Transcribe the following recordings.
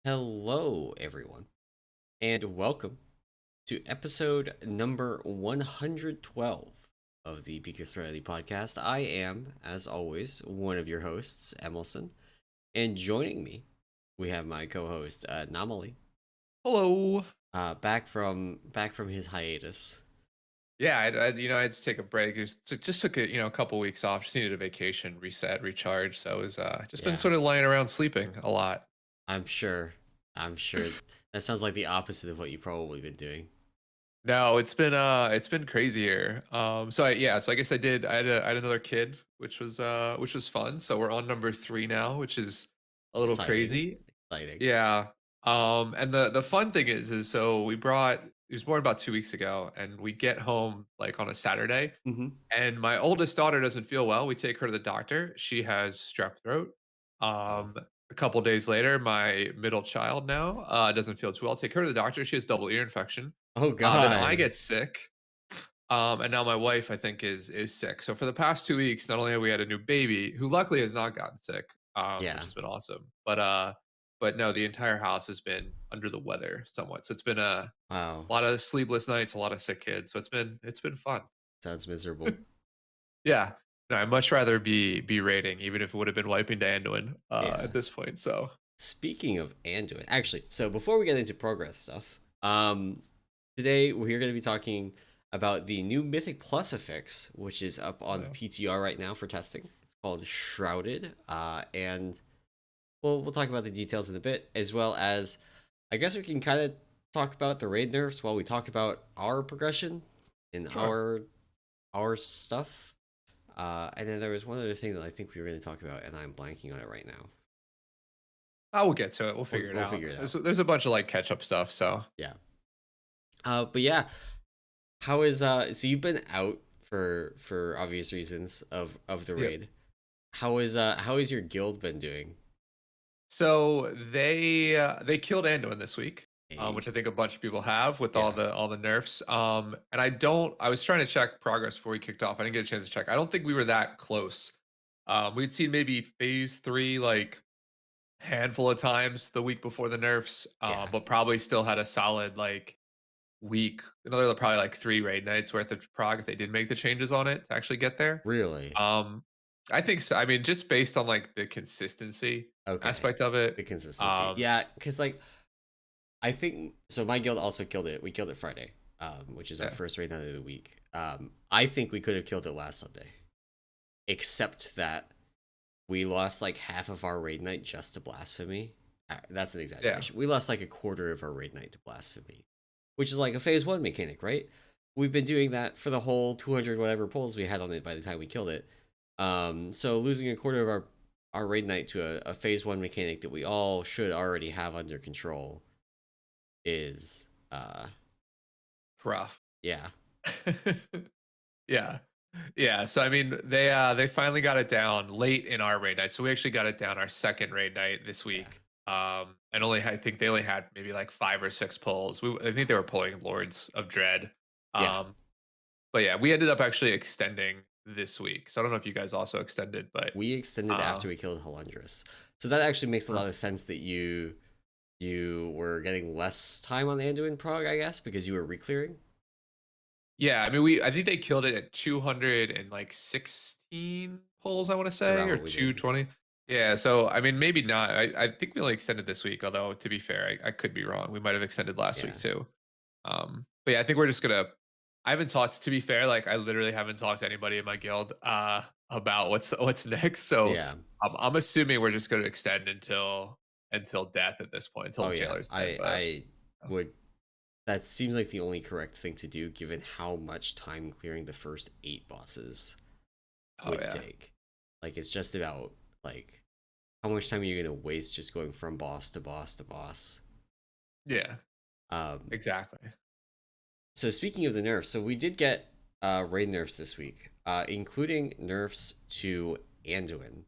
Hello, everyone, and welcome to episode number 112 of the Peak of Serenity podcast. I am, as always, one of your hosts, Emerson, and joining me, we have my co-host, Anomoly, Hello. back from his hiatus. Yeah, I had to take a break. Just took a couple weeks off. Just needed a vacation, reset, recharge. So I was just been Yeah, sort of lying around sleeping a lot. I'm sure. I'm sure that sounds like the opposite of what you've probably been doing. No, it's been crazy here. So I guess I had another kid, which was fun. So we're on number 3 now, which is a little Exciting, crazy. exciting. Yeah. And the fun thing is so he was born about 2 weeks ago, and we get home like on a Saturday. Mm-hmm. And my oldest daughter doesn't feel well. We take her to the doctor. She has strep throat. Oh, A couple days later, my middle child now doesn't feel too well. Take her to the doctor. She has double ear infection. oh Then I God. get sick. And now my wife, I think, is sick. So for the past 2 weeks, not only have we had a new baby, who luckily has not gotten sick, which Yeah. has been awesome, but no, the entire house has been under the weather somewhat. So it's been a Wow. lot of sleepless nights, a lot of sick kids. So it's been fun. Sounds miserable. Yeah. No, I'd much rather be raiding, even if it would have been wiping to Anduin Yeah. at this point. So Speaking of Anduin, actually, so before we get into progress stuff, today we're going to be talking about the new Mythic Plus affix, which is up oh on the yeah. PTR right now for testing. It's called Shrouded, and we'll talk about the details in a bit, as well as I guess we can kind of talk about the raid nerfs while we talk about our progression and Sure. our stuff. And then there was one other thing that I think we were going to talk about, and I'm blanking on it right now. I will get to it. We'll We'll, figure it we'll out. figure it out. There's a bunch of like catch up stuff. So Yeah. But yeah, how is so you've been out for obvious reasons of the yeah. raid. How is your guild been doing? So they killed Anduin this week, Hey, which I think a bunch of people have with yeah. all the nerfs. And I was trying to check progress before we kicked off. I didn't get a chance to check. I don't think we were that close. We'd seen maybe phase 3 like handful of times the week before the nerfs, Yeah. but probably still had a solid like week. Another probably like 3 raid nights worth of prog if they did make the changes on it to actually get there. Really? Um, I think so. I mean, just based on like the consistency Okay. aspect of it. The consistency. Um, Yeah, because like I think so my guild also killed it. We killed it Friday, which is our yeah, first raid night of the week. I think we could have killed it last Sunday. Except that we lost like half of our raid night just to blasphemy. That's an yeah, exaggeration. We lost like a quarter of our raid night to blasphemy, which is like a phase one mechanic, right? We've been doing that for the whole 200 whatever pulls we had on it by the time we killed it. So losing a quarter of our raid night to a phase one mechanic that we all should already have under control is rough. yeah. Yeah. Yeah. So I mean, they finally got it down late in our raid night. So we actually got it down our second raid night this Yeah. week. And I think they only had maybe like 5 or 6 pulls. I think they were pulling Lords of Dread. Yeah. Um, but yeah, we ended up actually extending this week. So I don't know if you guys also extended, but We extended uh, after we killed Halundrus. So that actually makes a uh, lot of sense that you were getting less time on the Anduin prog, I guess, because you were reclearing. yeah, I mean, I think they killed it at 200 and like 16 pulls, I want to It's say, around or what we did. 220. Yeah, so I mean, maybe not. I think we only extended this week, although to be fair, I could be wrong. We might have extended last week Yeah. too. But yeah, I think we're just gonna. I haven't talked. To be fair, like I literally haven't talked to anybody in my guild about what's next. So Yeah. I'm assuming we're just gonna extend until death at this point, until Oh the yeah. jailer's dead. But I would that seems like the only correct thing to do given how much time clearing the first 8 bosses oh would yeah, take. Like it's just about like how much time are you going to waste just going from boss to boss to boss. yeah, Um exactly. so speaking of the nerfs, so we did get raid nerfs this week, including nerfs to Anduin,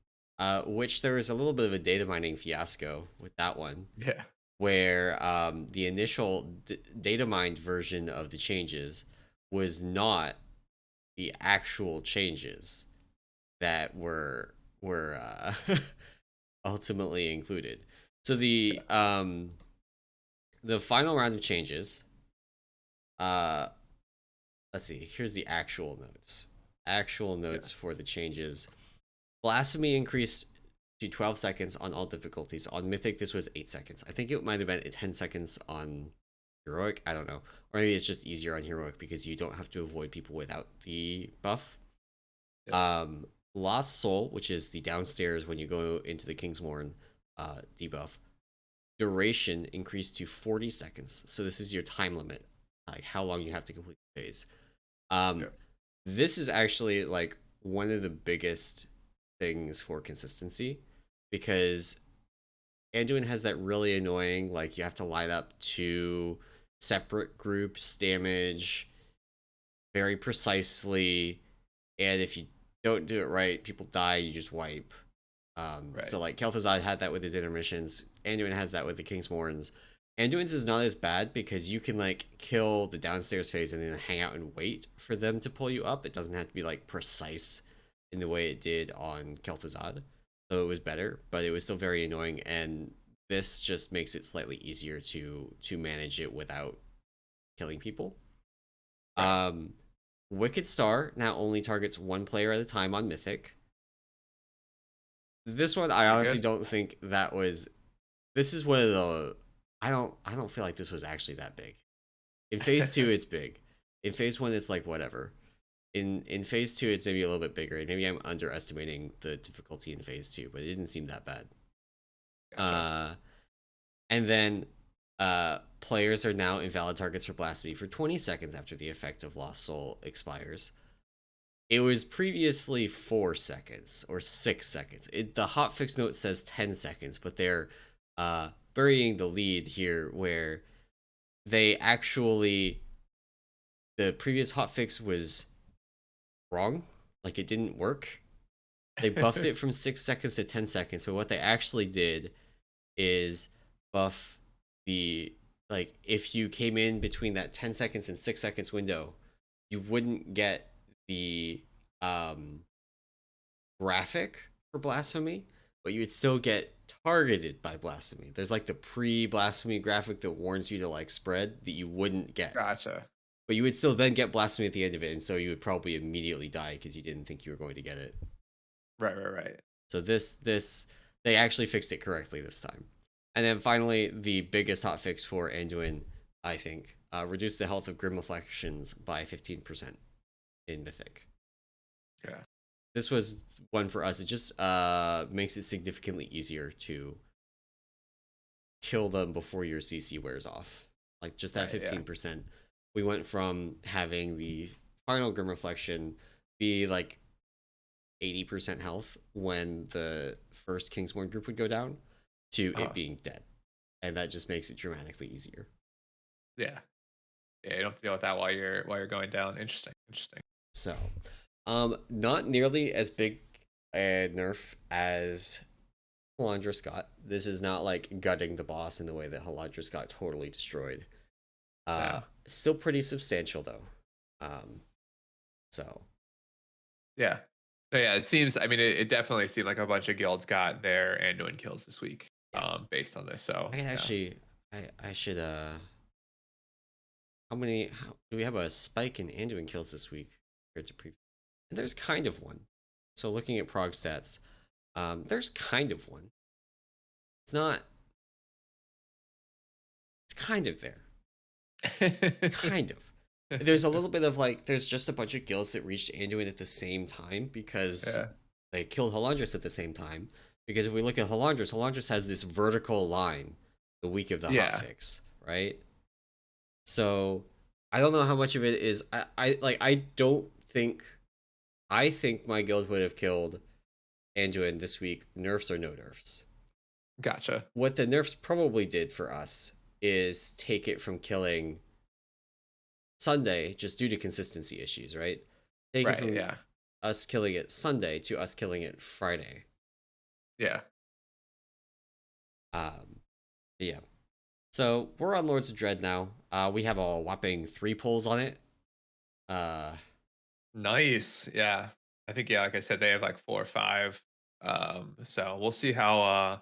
which there was a little bit of a data mining fiasco with that one, Yeah, where the initial data mined version of the changes was not the actual changes that were ultimately included. So the final round of changes, uh let's see, here's the actual notes. Actual Yeah. notes for the changes. Blasphemy increased to 12 seconds on all difficulties. On Mythic, this was 8 seconds. I think it might have been 10 seconds on Heroic. I don't know. Or maybe it's just easier on Heroic because you don't have to avoid people without the buff. Yeah. Um, Lost Soul, which is the downstairs when you go into the Kingsmorn debuff, duration increased to 40 seconds. So this is your time limit, like how long you have to complete the phase. Yeah. Um, this is actually like one of the biggest things for consistency because Anduin has that really annoying, like you have to line up two separate groups damage very precisely, and if you don't do it right, people die, you just wipe. So Right. like Kel'Thuzad had that with his intermissions. Anduin has that with the Kingsmorns. Anduin's is not as bad because you can like kill the downstairs phase and then hang out and wait for them to pull you up. It doesn't have to be like precise in the way it did on Kel'Thuzad. So it was better, but it was still very annoying. And this just makes it slightly easier to manage it without killing people. Right. Um, Wicked Star now only targets one player at a time on Mythic. This one, I Pretty honestly good. don't think that was. This is one of the. I don't feel like this was actually that big. In phase two, it's big. In phase one, it's like whatever. In phase two, it's maybe a little bit bigger. Maybe I'm underestimating the difficulty in phase two, but it didn't seem that bad. Gotcha. Uh, and then players are now invalid targets for blasphemy for 20 seconds after the effect of Lost Soul expires. It was previously 4 seconds or 6 seconds. The hotfix note says 10 seconds, but they're burying the lead here where they actually, the previous hotfix was wrong. Like it didn't work. They buffed it from 6 seconds to 10 seconds, but what they actually did is buff the, like, if you came in between that 10 seconds and 6 seconds window, you wouldn't get the um graphic for blasphemy, but you would still get targeted by blasphemy. There's like the pre-blasphemy graphic that warns you to like spread that you wouldn't get. Gotcha. But you would still then get blasphemy at the end of it, and so you would probably immediately die because you didn't think you were going to get it. Right. Right. Right. So this they actually fixed it correctly this time. And then finally, the biggest hotfix for Anduin, I think, reduced the health of Grim Reflections by 15% in Mythic. Yeah. This was one for us. It just makes it significantly easier to kill them before your CC wears off. Like just that Right. Yeah. 15%. We went from having the final Grim Reflection be like 80% health when the first Kingsmorn group would go down to it Uh-huh. being dead. And that just makes it dramatically easier. Yeah. Yeah. You don't have to deal with that while you're going down. Interesting. Interesting. So, not nearly as big a nerf as Halandra got. This is not like gutting the boss in the way that Halandra got totally destroyed. Yeah. Still pretty substantial though. So Yeah. But yeah. It seems. I mean, it definitely seemed like a bunch of guilds got their Anduin kills this week. yeah, Based on this. So I can yeah. actually, I should how many? How, do we have a spike in Anduin kills this week compared to previous? And there's kind of one. So looking at prog stats, there's kind of one. It's not. It's kind of there. Kind of. There's a little bit of like, there's just a bunch of guilds that reached Anduin at the same time because Yeah. they killed Halandras at the same time. Because if we look at Halandras, Halandras has this vertical line the week of the Yeah. hotfix, right? So I don't know how much of it is. I don't think. I think my guild would have killed Anduin this week, nerfs or no nerfs. Gotcha. What the nerfs probably did for us is take it from killing Sunday just due to consistency issues, right? Take it Right. from Yeah. us killing it Sunday to us killing it Friday. Yeah. Yeah. So we're on Lords of Dread now. We have a whopping 3 pulls on it. Nice. Yeah. I think, yeah, like I said, they have like 4 or 5. So we'll see how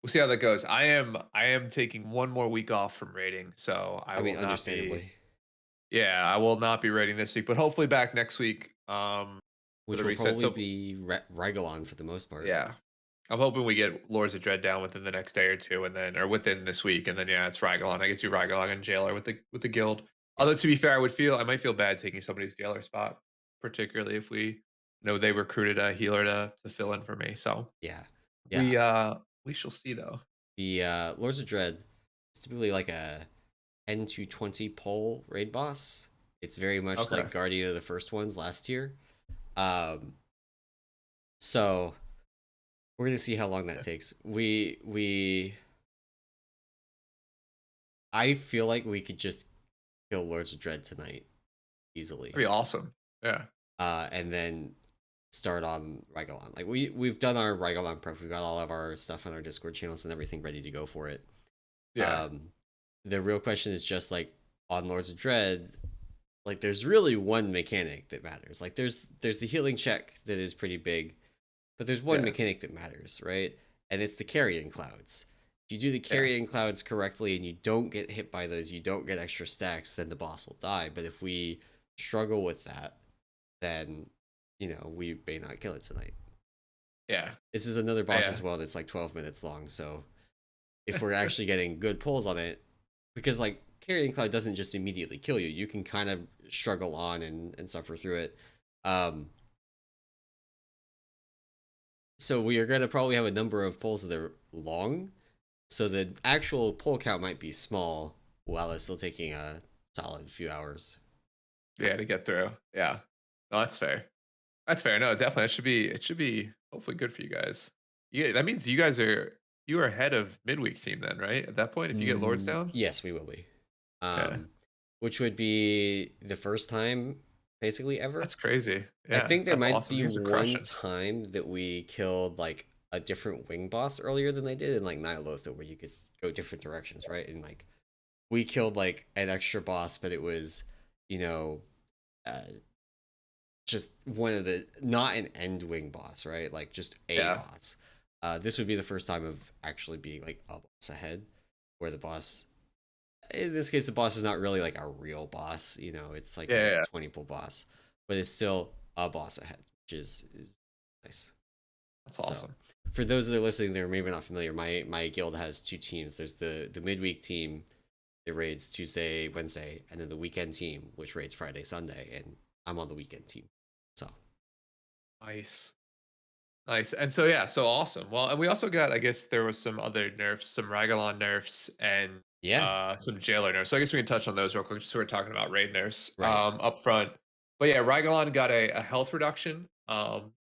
we'll see how that goes. I am taking one more week off from raiding, so I I mean, will not be. understandably, Yeah, I will not be raiding this week, but hopefully back next week. For which the will reset. probably So be Ragolon for the most part. yeah, I'm hoping we get Lords of Dread down within the next day or two, and then or within this week, and then yeah, it's Ragolon. I get you Ragolon and Jailer with the guild. Yep. Although to be fair, I might feel bad taking somebody's Jailer spot, particularly if we know they recruited a healer to fill in for me. So Yeah. Yeah. we shall see though. The Lords of Dread is typically like a 10 to 20 pull raid boss. It's very much Okay. like Guardian of the first ones last year. Um, so we're gonna see how long that takes. I feel like we could just kill Lords of Dread tonight easily. That'd be awesome. Yeah. And then start on Ragolon. Like we've done our Ragolon prep. We've got all of our stuff on our Discord channels and everything ready to go for it. Yeah. Um, the real question is just like on Lords of Dread, like there's really one mechanic that matters. Like there's the healing check that is pretty big, but there's one Yeah. mechanic that matters, right? And it's the carrying clouds. If you do the Yeah. carrying clouds correctly and you don't get hit by those, you don't get extra stacks, then the boss will die. But if we struggle with that, then we may not kill it tonight. Yeah. This is another boss Yeah. as well that's like 12 minutes long. So if we're actually getting good pulls on it, because like carrying cloud doesn't just immediately kill you, you can kind of struggle on and suffer through it. Um, so we are going to probably have a number of pulls that are long, so the actual pull count might be small while it's still taking a solid few hours. Yeah. To get through. Yeah. No, that's fair. That's fair. No, definitely. It should be hopefully good for you guys. Yeah, that means you are ahead of midweek team then, right? At that point, if you get Lords down. Yes, we will be. Yeah. Which would be the first time basically ever. That's crazy. I Yeah, think there that's might awesome. be You guys are one crushing. time that we killed like a different wing boss earlier than they did in like Nyalotha, where you could go different directions, right? And like we killed like an extra boss, but it was, you know, uh, just one of the not an end wing boss, right? Like just a Yeah. boss. This would be the first time of actually being like a boss ahead, where the boss, in this case, the boss is not really like a real boss. It's like Yeah, a yeah, yeah. 20 pull boss, but it's still a boss ahead, which is nice. That's So awesome. for those that are listening, they're maybe not familiar. My guild has two teams. There's the midweek team that raids Tuesday, Wednesday, and then the weekend team, which raids Friday, Sunday, and I'm on the weekend team. So Nice. Nice. And so yeah, so awesome. Well, and we also got, I guess there was some other nerfs, some Ragolon nerfs and yeah, some jailer nerfs. So I guess we can touch on those real quick. Just so we're talking about raid nerfs right. up front. But yeah, Ragolon got a health reduction.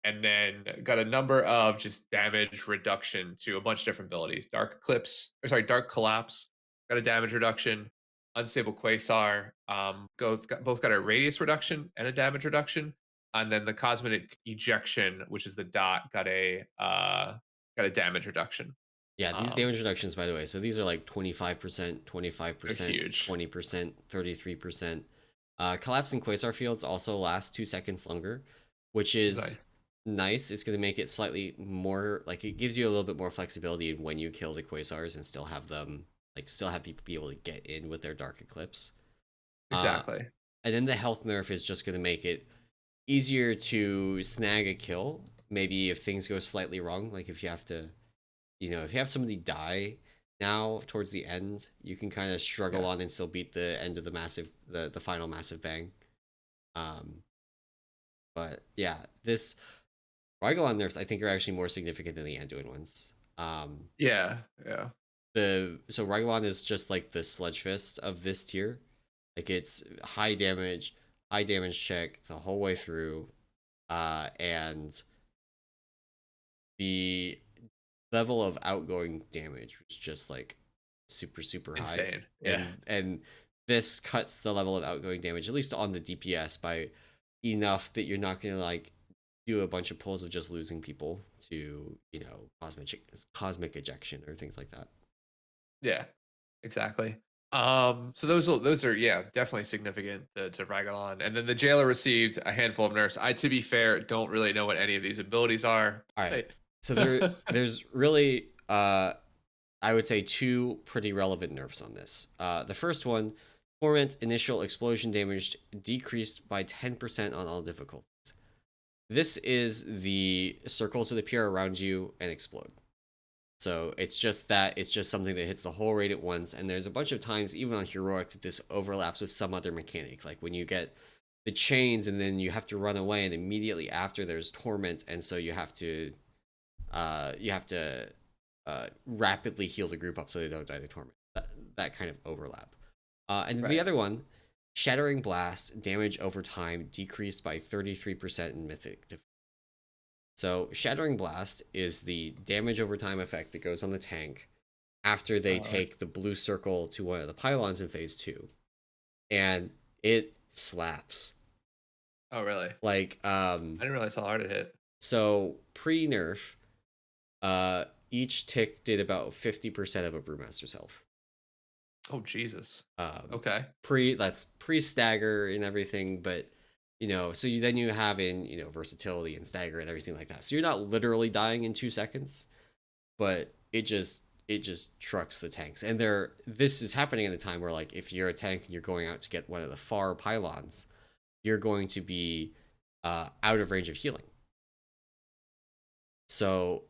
And then got a number of just damage reduction to a bunch of different abilities. Dark Collapse got a damage reduction. Unstable Quasar both got a radius reduction and a damage reduction, and then the Cosmetic Ejection, which is the dot, got a damage reduction. Yeah, these Um, damage reductions, by the way, so these are like 25%, they're 25%, huge. 20%, 33%. Collapsing Quasar fields also last 2 seconds longer, which Which is is nice. nice. It's going to make it slightly more, like, it gives you a little bit more flexibility in when you kill the Quasars and still have them, like, still have people be able to get in with their Dark Eclipse. Uh, Exactly. and then the health nerf is just going to make it easier to snag a kill. Maybe if things go slightly wrong, like if you have to, if you have somebody die now towards the end, you can kind of struggle Yeah. on and still beat the end of the final massive bang. Um, but yeah, this Rygolon nerfs I think are actually more significant than the Anduin ones. Yeah. Yeah. So Rygolon is just like the Sludge Fist of this tier. Like it's high damage check the whole way through, and the level of outgoing damage was just like super super high, Insane. Yeah. and this cuts the level of outgoing damage at least on the DPS by enough that you're not gonna like do a bunch of pulls of just losing people to cosmic ejection or things like that. Yeah. Exactly. Those are yeah, definitely significant to Ragolon. And then the jailer received a handful of nerfs. I, to be fair, don't really know what any of these abilities are. All right, But so there's really I would say two pretty relevant nerfs on this. The first one, Torment initial explosion damage decreased by 10% on all difficulties. This is the circles that appear around you and explode. So it's just that it's just something that hits the whole raid at once, and there's a bunch of times, even on heroic, that this overlaps with some other mechanic. Like when you get the chains, and then you have to run away, and immediately after there's torment, and so you have to rapidly heal the group up so they don't die to torment. That kind of overlap. And the Right. other one, Shattering Blast damage over time decreased by 33% in Mythic. So Shattering Blast is the damage over time effect that goes on the tank after they Right. take the blue circle to one of the pylons in phase 2. And it slaps. Oh, really? Like I didn't realize how hard it hit. so pre-nerf, each tick did about 50% of a brewmaster's health. Oh, Jesus. Um Okay. that's pre-stagger and everything, but so then you have in, versatility and stagger and everything like that. So you're not literally dying in 2 seconds, but it just trucks the tanks. And this is happening at a time where, like, if you're a tank and you're going out to get one of the far pylons, you're going to be out of range of healing. So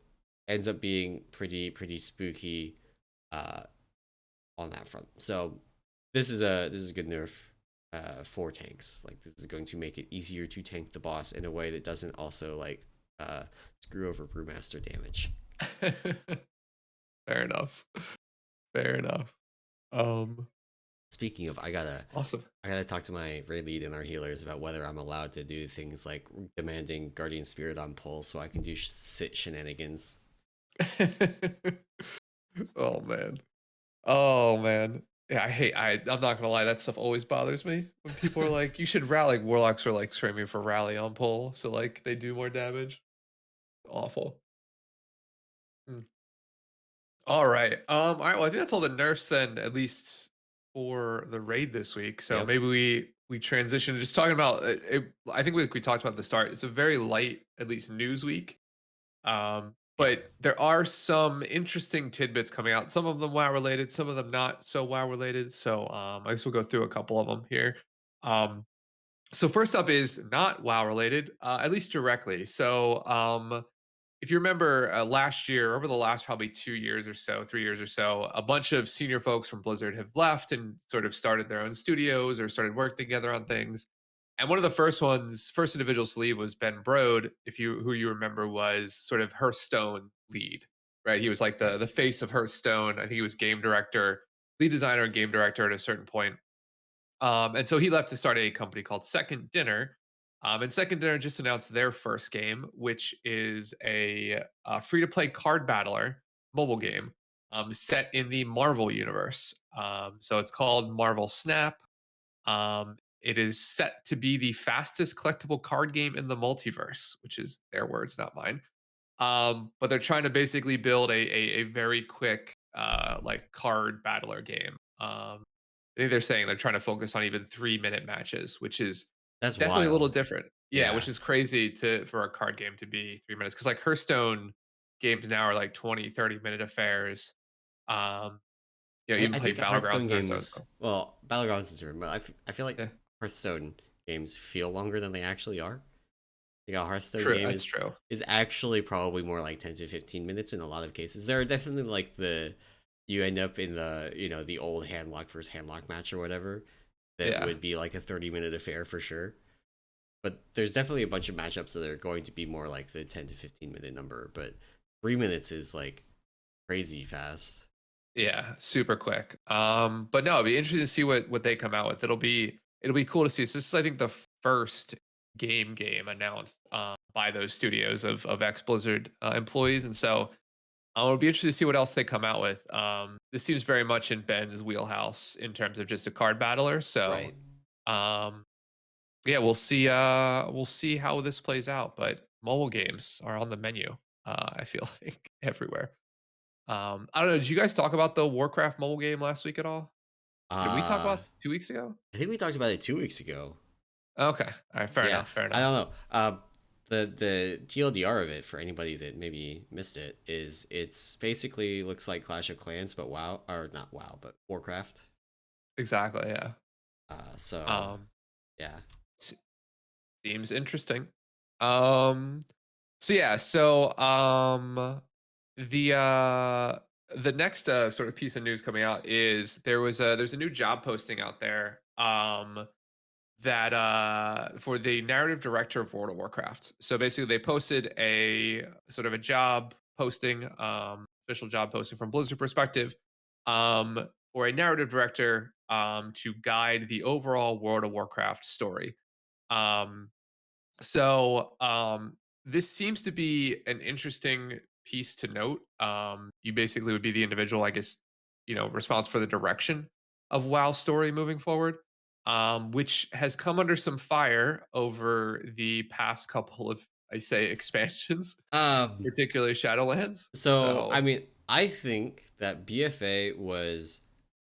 ends up being pretty spooky uh, on that front. So this is a good nerf for tanks. Like, this is going to make it easier to tank the boss in a way that doesn't also like screw over brewmaster damage. Fair enough. Fair enough. Um, Speaking of, awesome. I gotta talk to my raid lead and our healers about whether I'm allowed to do things like demanding Guardian Spirit on pull, so I can do sit shenanigans. Oh man. Oh man. Yeah, I'm not gonna lie, that stuff always bothers me. When people are like, you should rally, like warlocks are like screaming for rally on pull, so like they do more damage. Awful. Hmm. All right. All right. Well, I think that's all the nerfs then, at least for the raid this week. So Yep. maybe we transition just talking about it. I think we talked about at the start. It's a very light, at least news week. Yeah. But there are some interesting tidbits coming out. Some of them WoW related, some of them not so WoW related. So I guess we'll go through a couple of them here. Um, so first up is not WoW related, at least directly. So if you remember last year, over the last probably 2 years or so, 3 years or so, a bunch of senior folks from Blizzard have left and sort of started their own studios or started working together on things. And one of the first individuals to leave was Ben Brode, who you remember was sort of Hearthstone lead, right? He was like Right. the face of Hearthstone. I think he was game director, lead designer, and game director at a certain point. And so he left to start a company called Second Dinner. And Second Dinner just announced their first game, which is a free to play card battler mobile game set in the Marvel universe. So it's called Marvel Snap. It is set to be the fastest collectible card game in the multiverse, which is their words, not mine. But they're trying to basically build a very quick like card battler game. I think they're saying they're trying to focus on even 3-minute matches, which is That's definitely a little wild. different. Yeah, Yeah. which is crazy for a card game to be 3 minutes. Cause like Hearthstone games now are like 20, 30-minute affairs. Um, I, even I played think Battlegrounds Hearthstone and their games, so well, Battlegrounds is different, but I feel like yeah. Hearthstone games feel longer than they actually are. Like a Hearthstone True. game That's true. is actually probably more like 10 to 15 minutes in a lot of cases. There are definitely like you end up in the old handlock versus handlock match or whatever that Yeah. would be like a 30-minute affair for sure. But there's definitely a bunch of matchups that are going to be more like the 10 to 15-minute number, but 3 minutes is like crazy fast. Yeah, super quick. But no, it'd be interesting to see what they come out with. It'll be cool to see. So this is, I think, the first game announced by those studios of ex Blizzard employees, and so it'll be interesting to see what else they come out with. This seems very much in Ben's wheelhouse in terms of just a card battler. So Right. um, yeah, we'll see how this plays out. But mobile games are on the menu. I feel like everywhere. I don't know. Did you guys talk about the Warcraft mobile game last week at all? Or did we talk Uh about 2 weeks ago? I think we talked about it 2 weeks ago. Okay. All right. Fair Yeah, enough. Fair I don't enough. know. the TLDR of it for anybody that maybe missed it is it's basically looks like Clash of Clans, but WoW or not WoW, but Warcraft. Exactly. Yeah. So Um, yeah. s- Seems interesting. Um, so yeah. The uh, the next sort of piece of news coming out is there's a new job posting out there. That for the narrative director of World of Warcraft. So basically, they posted a sort of a job posting, official job posting from Blizzard perspective, for a narrative director to guide the overall World of Warcraft story. Um, so this seems to be an interesting piece to note. You basically would be the individual, I guess, responsible for the direction of WoW story moving forward, which has come under some fire over the past couple of, I say, expansions, Um particularly Shadowlands. so I So mean, I think that BFA was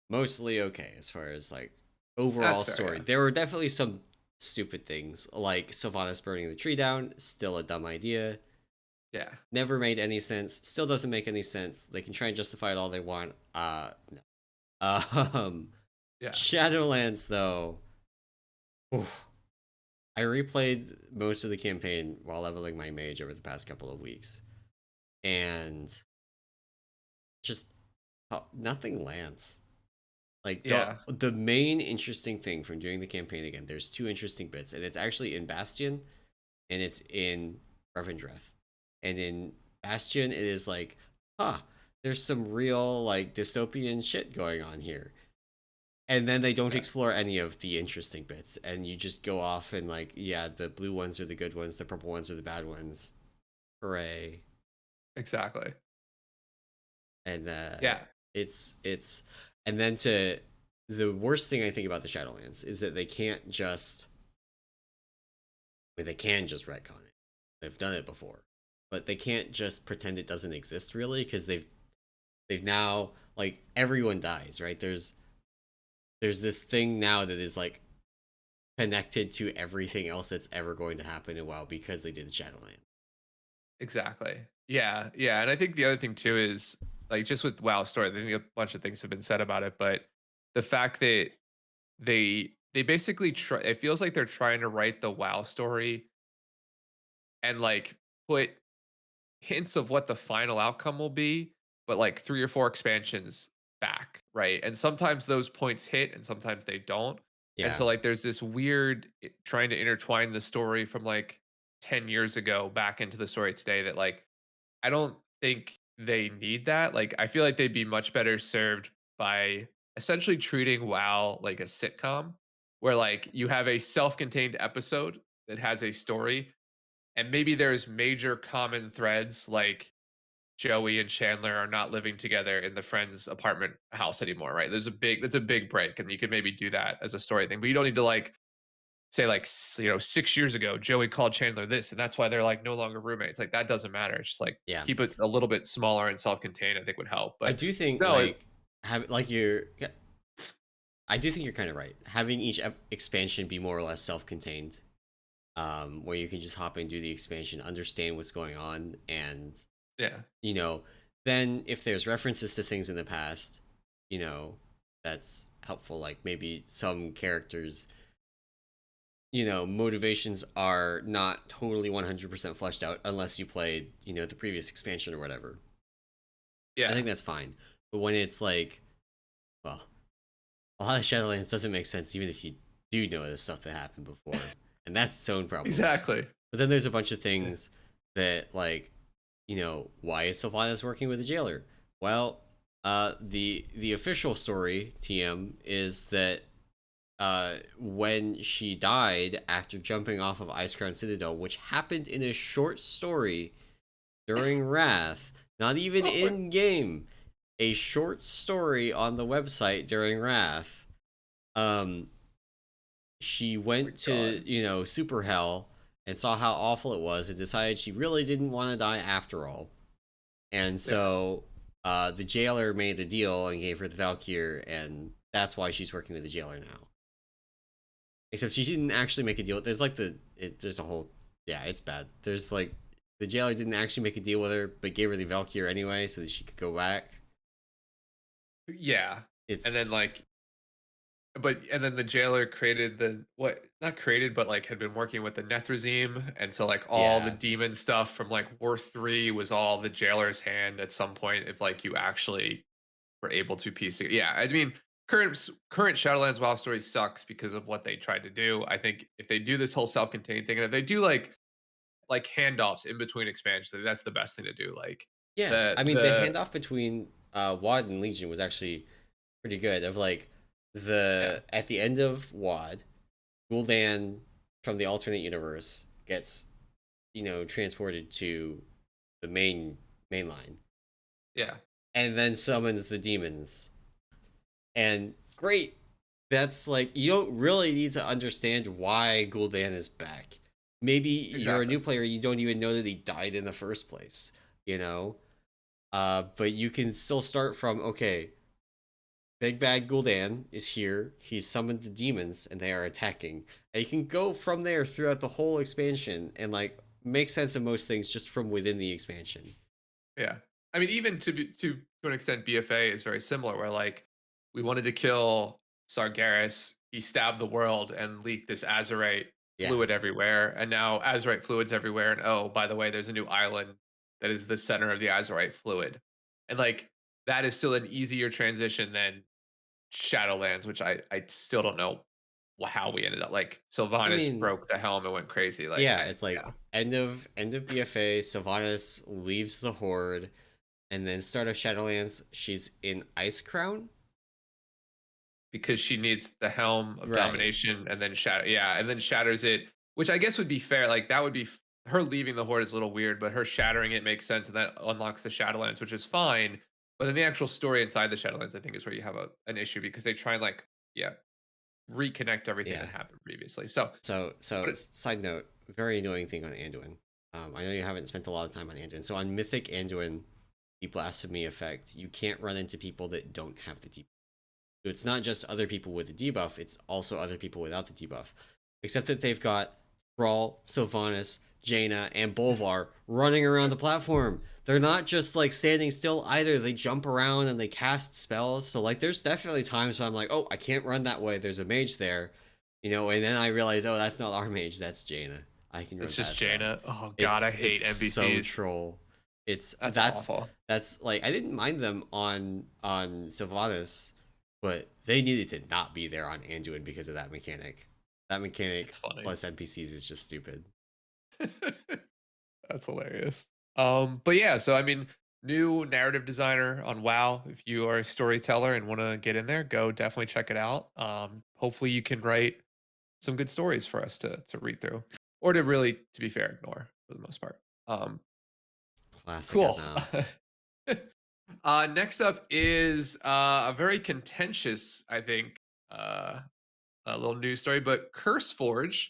mostly okay as far as like that's overall fair. story. Yeah. There were definitely some stupid things like Sylvanas burning the tree down, still a dumb idea. Yeah. Never made any sense. Still doesn't make any sense. They can try and justify it all they want. No. Um, Yeah. Shadowlands though. Oof. I replayed most of the campaign while leveling my mage over the past couple of weeks, and just nothing lands. Like Yeah. the main interesting thing from doing the campaign again, there's two interesting bits, and it's actually in Bastion and it's in Revendreth. And in Bastion, it is like, huh, there's some real like dystopian shit going on here. And then they don't Yeah. explore any of the interesting bits, and you just go off and like, yeah, the blue ones are the good ones, the purple ones are the bad ones. Hooray! Exactly. And Yeah. it's and then to the worst thing I think about the Shadowlands is that they can't just they can just retcon it. They've done it before, but they can't just pretend it doesn't exist really because they've now like everyone dies, right? There's this thing now that is like connected to everything else that's ever going to happen in WoW because they did Shadowland. Exactly. Yeah, yeah, and I think the other thing too is like just with WoW story, I think a bunch of things have been said about it, but the fact that they basically try, it feels like they're trying to write the WoW story and like put hints of what the final outcome will be, but like 3 or 4 expansions back, right? And sometimes those points hit and sometimes they don't. And Yeah, so like there's this weird trying to intertwine the story from like 10 years ago back into the story today that like I don't think they need that. Like, I feel like they'd be much better served by essentially treating WoW like a sitcom, where like you have a self-contained episode that has a story, and maybe there's major common threads like Joey and Chandler are not living together in the friend's apartment house anymore, right? That's a big break, and you could maybe do that as a story thing, but you don't need to like say like 6 years ago Joey called Chandler this and that's why they're like no longer roommates. Like that doesn't matter. It's just like yeah. keep it a little bit smaller and self-contained, I think would help. I But do think no, like have like you're. Yeah, I do think you're kind of right. Having each expansion be more or less self-contained, where you can just hop and do the expansion, understand what's going on, and yeah. you know, then if there's references to things in the past, you know, that's helpful. Like maybe some characters, motivations are not totally 100% fleshed out unless you played, the previous expansion or whatever. I Yeah. think that's fine. But when it's like, well, a lot of Shadowlands doesn't make sense even if you do know the stuff that happened before, and that's its own problem. Exactly. But then there's a bunch of Yeah. things that like, why is Sylvanas working with a jailer? Well, the official story TM is that when she died after jumping off of Icecrown Citadel, which happened in a short story during Wrath, not even Oh my, in game, a short story on the website during Wrath. Um, she oh my went to god. Super Hell and saw how awful it was and decided she really didn't want to die after all. And Yeah. so the jailer made the deal and gave her the Valkyr, and that's why she's working with the jailer now. Except she didn't actually make a deal. There's like there's a whole Yeah, it's bad. There's like the jailer didn't actually make a deal with her, but gave her the Valkyr anyway, so that she could go back. Yeah. And then It's like and then the jailer created the what not created, but like had been working with the Nethrezim, and so like all the yeah, demon stuff from like War 3 was all the jailer's hand at some point if like you actually were able to piece it. Yeah, I mean, current Shadowlands WoW story sucks because of what they tried to do. I think if they do this whole self-contained thing, and if they do like handoffs in between expansions, that's the best thing to do. Like yeah. the I mean, the the handoff between WoD and Legion was actually pretty good. Of like yeah the at the end of WoD, Gul'dan from the alternate universe gets transported to the main line, yeah and then summons the demons. And great, that's like you don't really need to understand why Gul'dan is back. Maybe you're a exactly new player, you don't even know that he died in the first place, you know. But you can still start from okay. Big Bad Gul'dan is here. He's summoned the demons, and they are attacking. And you can go from there throughout the whole expansion, and like make sense of most things just from within the expansion. yeah. I mean, even to an extent, BFA is very similar. Where like we wanted to kill Sargeras, he stabbed the world and leaked this Azerite Yeah, fluid everywhere, and now Azerite fluids everywhere. And oh, by the way, there's a new island that is the center of the Azerite fluid, and like that is still an easier transition than Shadowlands, which I still don't know how we ended up. Like I Sylvanas mean, broke the helm and went crazy. Like yeah, I it's like yeah. end of BFA. Sylvanas leaves the Horde, and then start of Shadowlands. She's in Ice Crown, Because she needs the helm of right? domination and then shatter yeah, and then shatters it, which I guess would be fair. Like that would be her leaving the horde is a little weird, but her shattering it makes sense, and that unlocks the Shadowlands, which is fine. But then the actual story inside the Shadowlands, I think, is where you have an issue because they try and like yeah reconnect everything that Yeah. happened previously. So, So but side note, very annoying thing on Anduin. I know you haven't spent a lot of time on Anduin. So on Mythic Anduin, the blasphemy effect, you can't run into people that don't have the debuff. So it's not just other people with the debuff; it's also other people without the debuff. Except that they've got Brawl, Sylvanas, Jaina, and Bolvar running around the platform. They're not just like standing still either. They jump around and they cast spells. So like, there's definitely times when I'm like, oh, I can't run that way. There's a mage there, and then I realize, oh, that's not our mage. That's Jaina. I can run it's just past that. Jaina. Oh god, I It's hate so NPCs. troll. It's That's that's awful. that's like I didn't mind them on Sylvanas, but they needed to not be there on Anduin because of that mechanic. That mechanic It's funny. plus NPCs is just stupid. That's hilarious. But yeah, so I mean, new narrative designer on WoW. If you are a storyteller and want to get in there, go definitely check it out. Hopefully you can write some good stories for us to read through, or to really, to be fair, ignore for the most part. Classic Cool. now. Next up is a very contentious, I think, uh, a little news story, but Curseforge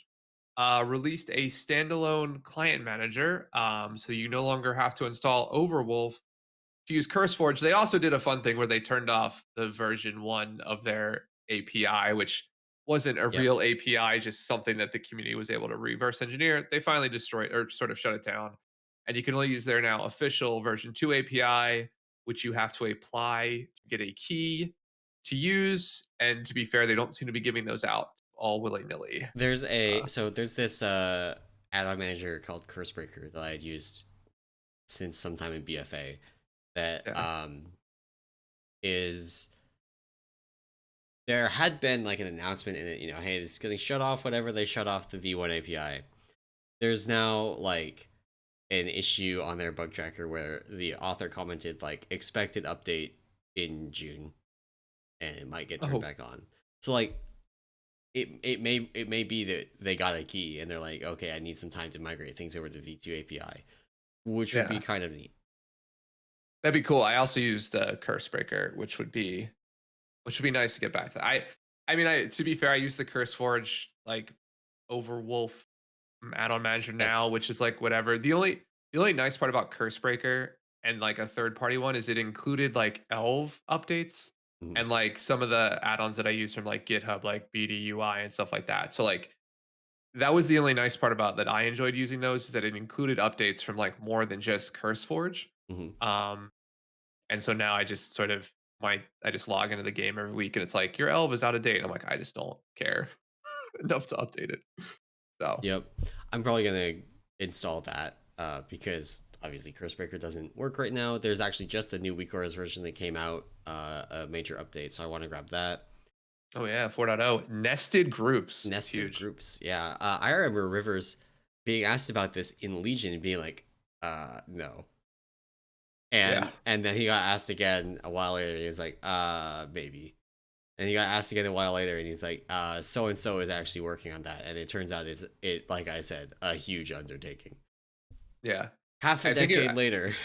released a standalone client manager. So you no longer have to install Overwolf to use Curseforge. They also did a fun thing where they turned off the version 1 of their API, which wasn't a Yep. real API, just something that the community was able to reverse engineer. They finally destroyed or sort of shut it down. And you can only use their now official version 2 API, which you have to apply to get a key to use. And to be fair, they don't seem to be giving those out all willy nilly. There's this add-on manager called Cursebreaker that I had used since sometime in BFA that Yeah. is there had been like an announcement in it, hey, this is getting shut off, whatever. They shut off the V1 API. There's now like an issue on their bug tracker where the author commented like expected update in June and it might get turned Oh, back on. So like it may be that they got a key and they're like, okay, I need some time to migrate things over to V2 API, which would be yeah. kind of neat. That'd be cool. I also used Cursebreaker, which would be nice to get back to. I mean, I to be fair, I use the Curseforge like Overwolf add-on manager now, That's which is like whatever. The only nice part about Cursebreaker and like a third party one is it included like Elve updates mhm. and like some of the add-ons that I use from like GitHub, like BDUI and stuff like that. So like that was the only nice part about that I enjoyed using those is that it included updates from like more than just Curseforge. Hmm. Um, and so now I just sort of I just log into the game every week and it's like your elf is out of date. And I'm like, I just don't care enough to update it. So Yep. I'm probably gonna install that because obviously Cursebreaker doesn't work right now. There's actually just a new WeakAuras version that came out, a major update, so I want to grab that. oh yeah, 4.0 nested groups. It's Nested huge. groups, yeah. I remember Rivers being asked about this in Legion and being like, no. Yeah. And then he got asked again a while later. And he was like, maybe. And he got asked again a while later, and he's like, so and so is actually working on that. And it turns out it like I said, a huge undertaking. Yeah. Half a I think it decade later.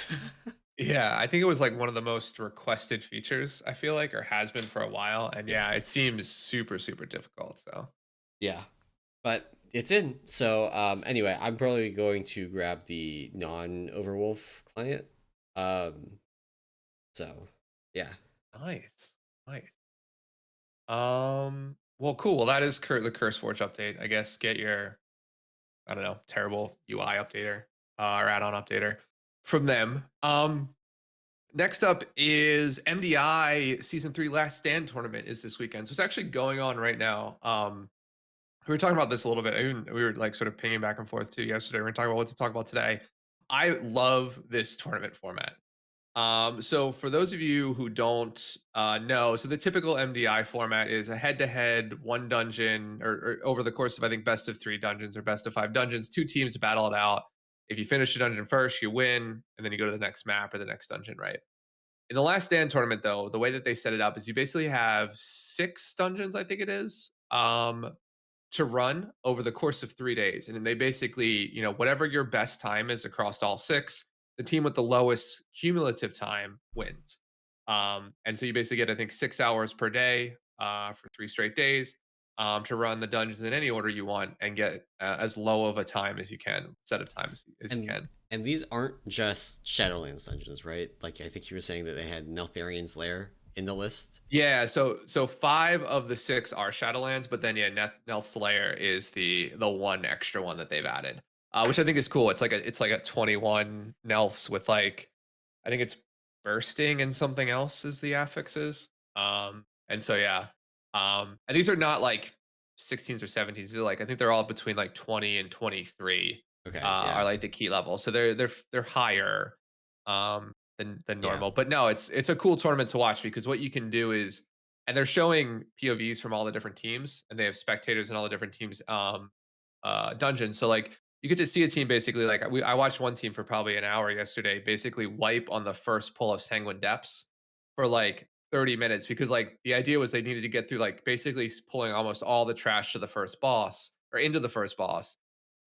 yeah, I think it was like one of the most requested features, I feel like, or has been for a while. And Yeah. yeah, it seems super, super difficult. So Yeah. But it's in. So anyway, I'm probably going to grab the non-Overwolf client. Um so yeah. nice. Nice. Well, cool. Well, that is the CurseForge update. I guess get your, I don't know, terrible UI updater or add-on updater from them. Next up is MDI Season 3 Last Stand tournament is this weekend. So it's actually going on right now. We were talking about this a little bit. We were like sort of pinging back and forth too yesterday. We are talking about what to talk about today. I love this tournament format. So for those of you who don't know, so the typical MDI format is a head-to-head, one dungeon, or over the course of I think best of 3 dungeons or best of 5 dungeons, 2 teams battle it out. If you finish the dungeon first, you win, and then you go to the next map or the next dungeon, right? In the Last Stand tournament, though, the way that they set it up is you basically have 6 dungeons, I think it is, to run over the course of 3 days. And then they basically, whatever your best time is across all 6, the team with the lowest cumulative time wins. And so you basically get, I think, 6 hours per day for 3 straight days to run the dungeons in any order you want and get as low of a time as you can, set of times as you And can. and these aren't just Shadowlands dungeons, right? Like I think you were saying that they had Neltharian's Lair in the list. Yeah, so 5 of the 6 are Shadowlands, but then yeah, Nelth Slayer is the one extra one that they've added, which I think is cool. It's like a 21 Nelths with like I think it's bursting and something else is the affixes. And so yeah, and these are not like 16s or 17s. They're like I think they're all between like 20 and 23 Okay, are yeah. like the key level. So they're higher. Than Yeah. normal. But no, it's a cool tournament to watch because what you can do is, and they're showing POVs from all the different teams, and they have spectators in all the different teams dungeons. So like you get to see a team basically like I watched one team for probably an hour yesterday, basically wipe on the first pull of Sanguine Depths for like 30 minutes because like the idea was they needed to get through like basically pulling almost all the trash to the first boss or into the first boss.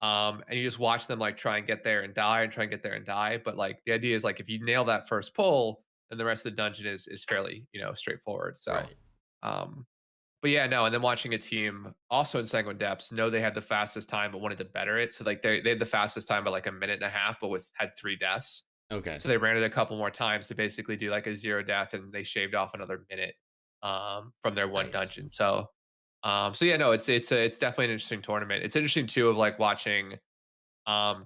And you just watch them like try and get there and die and try and get there and die. But like the idea is like if you nail that first pull, then the rest of the dungeon is fairly, straightforward. So Right. um but yeah, no, and then watching a team also in Sanguine Depths know they had the fastest time but wanted to better it. So like they had the fastest time by like a minute and a half, but with had 3 deaths. Okay. So they ran it a couple more times to basically do like a 0 death and they shaved off another minute from their one Nice. dungeon. So yeah, no, it's definitely an interesting tournament. It's interesting too of like watching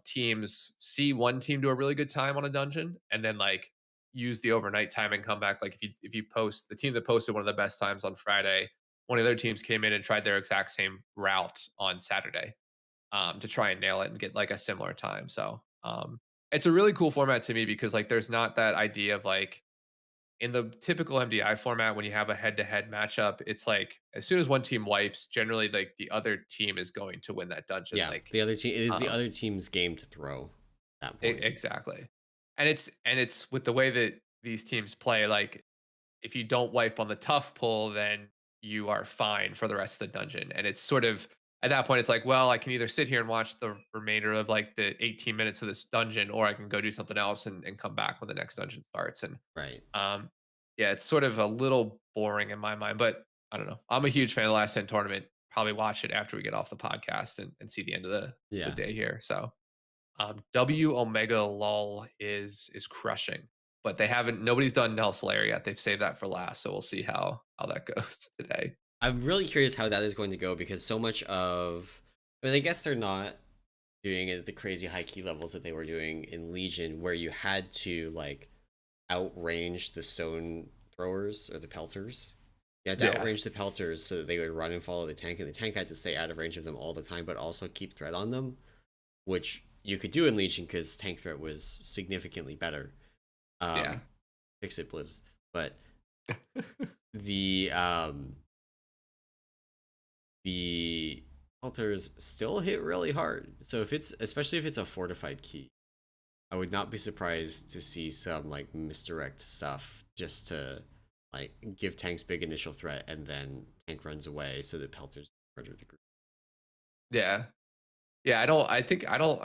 teams see one team do a really good time on a dungeon and then like use the overnight time and come back. Like if you post the team that posted one of the best times on Friday, one of their teams came in and tried their exact same route on Saturday to try and nail it and get like a similar time. So it's a really cool format to me because like there's not that idea of like in the typical MDI format, when you have a head-to-head matchup, it's like as soon as one team wipes, generally like the other team is going to win that dungeon. Yeah. Like, The other team, it is the um, other team's game to throw at that point. exactly, and it's with the way that these teams play. Like, if you don't wipe on the tough pull, then you are fine for the rest of the dungeon. And it's sort of at that point, it's like, well, I can either sit here and watch the remainder of like the 18 minutes of this dungeon, or I can go do something else and come back when the next dungeon starts. And Right. um, yeah, it's sort of a little boring in my mind, but I don't know. I'm a huge fan of the Last 10 tournament. Probably watch it after we get off the podcast and see the end of the Yeah. day here. So W Omega Lol is crushing, but they haven't. Nobody's done Nell Slayer yet. They've saved that for last, so we'll see how that goes today. I'm really curious how that is going to go because so much of I mean, I guess they're not doing it at the crazy high key levels that they were doing in Legion, where you had to like outrange the stone throwers or the pelters. You had to Yeah. outrange the pelters so that they would run and follow the tank, and the tank had to stay out of range of them all the time, but also keep threat on them, which you could do in Legion because tank threat was significantly better. Yeah. Fix it, Blizz. But the the pelters still hit really hard. So if it's especially if it's a fortified key, I would not be surprised to see some like misdirect stuff just to like give tanks big initial threat and then tank runs away so that pelters murder the group. Yeah. Yeah, I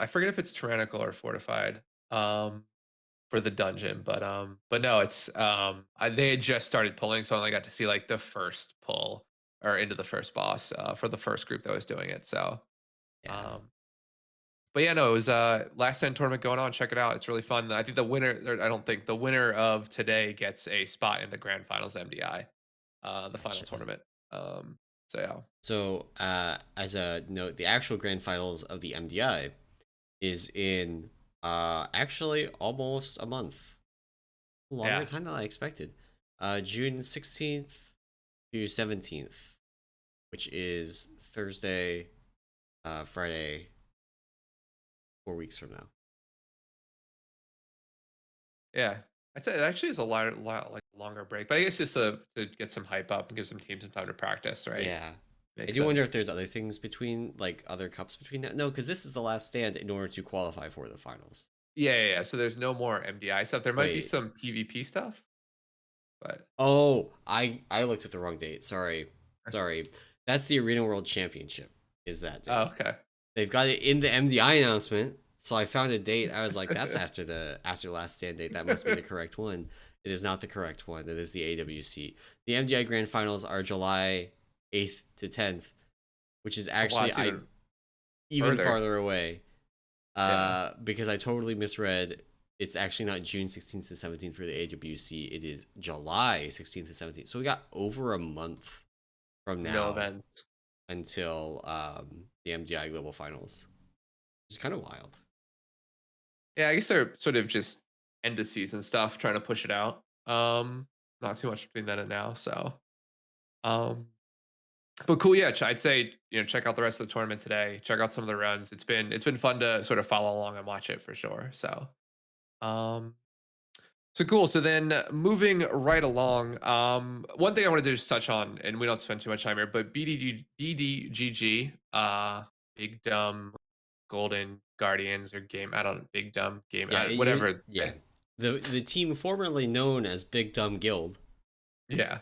forget if it's tyrannical or fortified for the dungeon, but no, they had just started pulling, so I only got to see like the first pull or into the first boss for the first group that was doing it. So Yeah, um but yeah, no, it was last stand tournament going on. Check it out. It's really fun. I think the winner or I don't think the winner of today gets a spot in the grand finals MDI, the final gotcha. tournament. Um so yeah. So as a note, the actual grand finals of the MDI is in actually almost a month. Longer Yeah. time than I expected. June 16th to 17th, which is Thursday, Friday, 4 weeks from now. Yeah. I'd say it actually is a lot like longer break, but I guess just to get some hype up and give some teams some time to practice, right? Yeah. I Makes do wonder sense. if there's other things between, like other cups between that. No, because this is the last stand in order to qualify for the finals. Yeah. So there's no more MDI stuff. There might be Wait. some PvP stuff, but Oh, I looked at the wrong date. Sorry. Sorry. That's the Arena World Championship, is that oh, date. okay. They've got it in the MDI announcement. So I found a date. I was like, that's after last stand date. That must be the correct one. It is not the correct one. It is the AWC. The MDI Grand Finals are July 8th to 10th, which is Oh, wow, actually it's I even even further. farther away. Yeah. Because I totally misread. It's actually not June 16th to 17th for the AWC. It is July 16th to 17th. So we got over a month from No now events. until the MDI Global Finals, which is kind of wild. Yeah, I guess they're sort of just end of season stuff, trying to push it out. Not too much between then and now. So um but cool, yeah. I'd say check out the rest of the tournament today. Check out some of the runs. It's been fun to sort of follow along and watch it for sure. Um, so cool. So then moving right along, one thing I wanted to just touch on, and we don't spend too much time here, but BDGG, Big Dumb Golden Guardians or game. I don't know, Big Dumb Game, Yeah, whatever. yeah. The team formerly known as Big Dumb Guild. Yeah.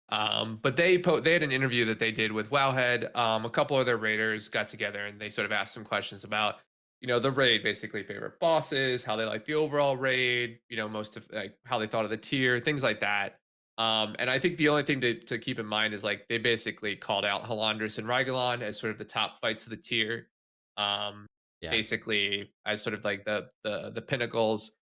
But they had an interview that they did with Wowhead. A couple of their raiders got together and they sort of asked some questions about, the raid, basically favorite bosses, how they like the overall raid, most of like how they thought of the tier, things like that. And I think the only thing to keep in mind is like they basically called out Halandris and Rygalon as sort of the top fights of the tier. Um, Yeah, Basically as sort of like the pinnacles.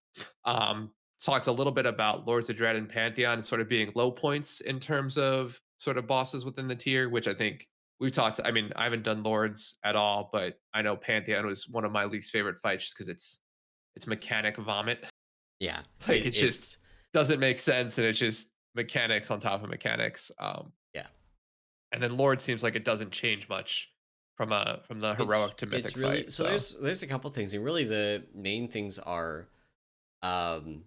Um, Talked a little bit about Lords of Dread and Pantheon sort of being low points in terms of sort of bosses within the tier, which I think we've talked. I mean, I haven't done Lords at all, but I know Pantheon was one of my least favorite fights just because it's mechanic vomit. yeah. Like it just It's doesn't make sense, and it's just mechanics on top of mechanics. yeah. And then Lord seems like it doesn't change much from the heroic to It's mythic really fight. so. So There's a couple things, and really the main things are um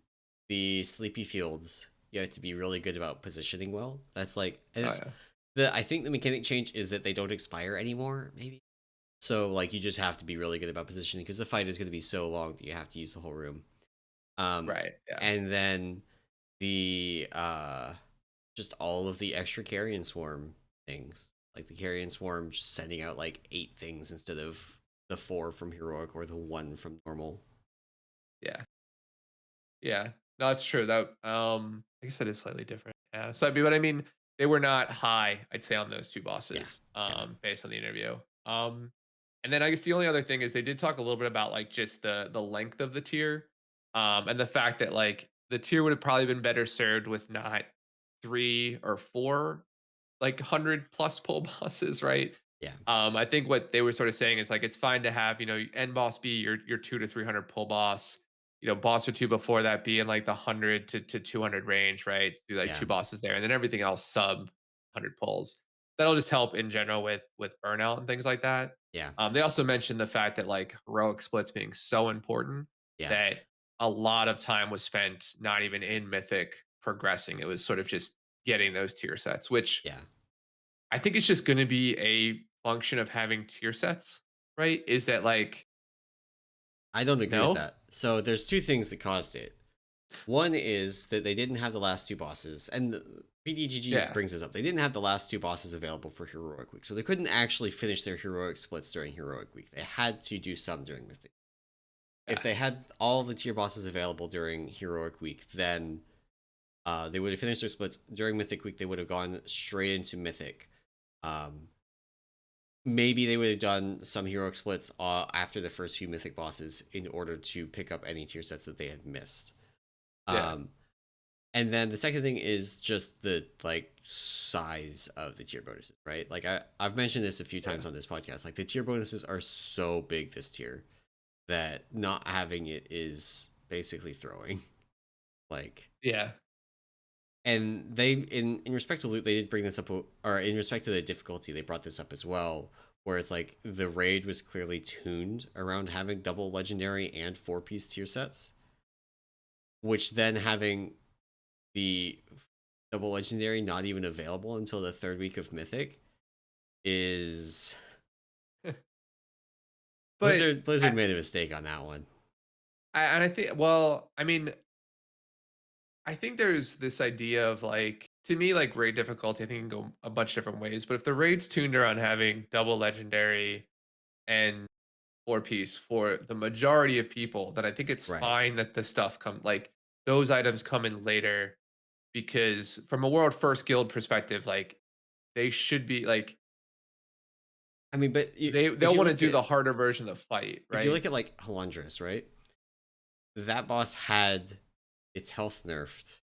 the sleepy fields. You have to be really good about positioning well. That's like oh as yeah, the I think the mechanic change is that they don't expire anymore. Maybe so. Like you just have to be really good about positioning because the fight is going to be so long that you have to use the whole room. Um, right, yeah. and then the just all of the extra carrion swarm things, like the carrion swarm just sending out like 8 things instead of the 4 from heroic or the 1 from normal. Yeah. Yeah. No, that's true. That I guess that is slightly different. Yeah. So but I mean, they were not high, I'd say, on those two Yeah, bosses, yeah, based on the interview. And then I guess the only other thing is they did talk a little bit about like just the length of the tier. And the fact that like the tier would have probably been better served with not 3 or 4 like 100 plus pull bosses, right? Yeah. I think what they were sort of saying is like it's fine to have, end boss be your 2 to 300 pull boss, boss or two before that be in like the 100 to 200 range, right? Do like Yeah. two bosses there, and then everything else sub 100 pulls. That'll just help in general with burnout and things like that. Yeah. They also mentioned the fact that like heroic splits being so important Yeah. that a lot of time was spent not even in Mythic progressing. It was sort of just getting those tier sets, which Yeah. I think it's just going to be a function of having tier sets, right? Is that like, I don't agree with no? that. So there's two things that caused it. One is that they didn't have the last two bosses, and BDGG Yeah. brings this up. They didn't have the last two bosses available for Heroic Week, so they couldn't actually finish their heroic splits during Heroic Week. They had to do some during Mythic. If Yeah. they had all the tier bosses available during Heroic Week, then they would have finished their splits during Mythic Week. They would have gone straight into Mythic. Um, Maybe they would have done some heroic splits after the first few Mythic bosses in order to pick up any tier sets that they had missed. Yeah. Um, And then the second thing is just the like size of the tier bonuses, right? Like I've mentioned this a few Yeah. times on this podcast. Like the tier bonuses are so big this tier that not having it is basically throwing. Like Yeah. and they in respect to loot, they did bring this up, or in respect to the difficulty, they brought this up as well, where it's like the raid was clearly tuned around having double legendary and 4-piece tier sets, which then having the double legendary not even available until the third week of Mythic is But Blizzard made a mistake on that one. and I think, well, I mean, I think there's this idea of like, to me, like raid difficulty, I think can go a bunch of different ways. But if the raid's tuned around having double legendary and four piece for the majority of people, then I think it's Right. fine that the stuff come like those items come in later because from a world first guild perspective, like they should be like I mean, but if they'll you want to look do at the harder version of the fight, if you right? look at like Halandras, right? That boss had its health nerfed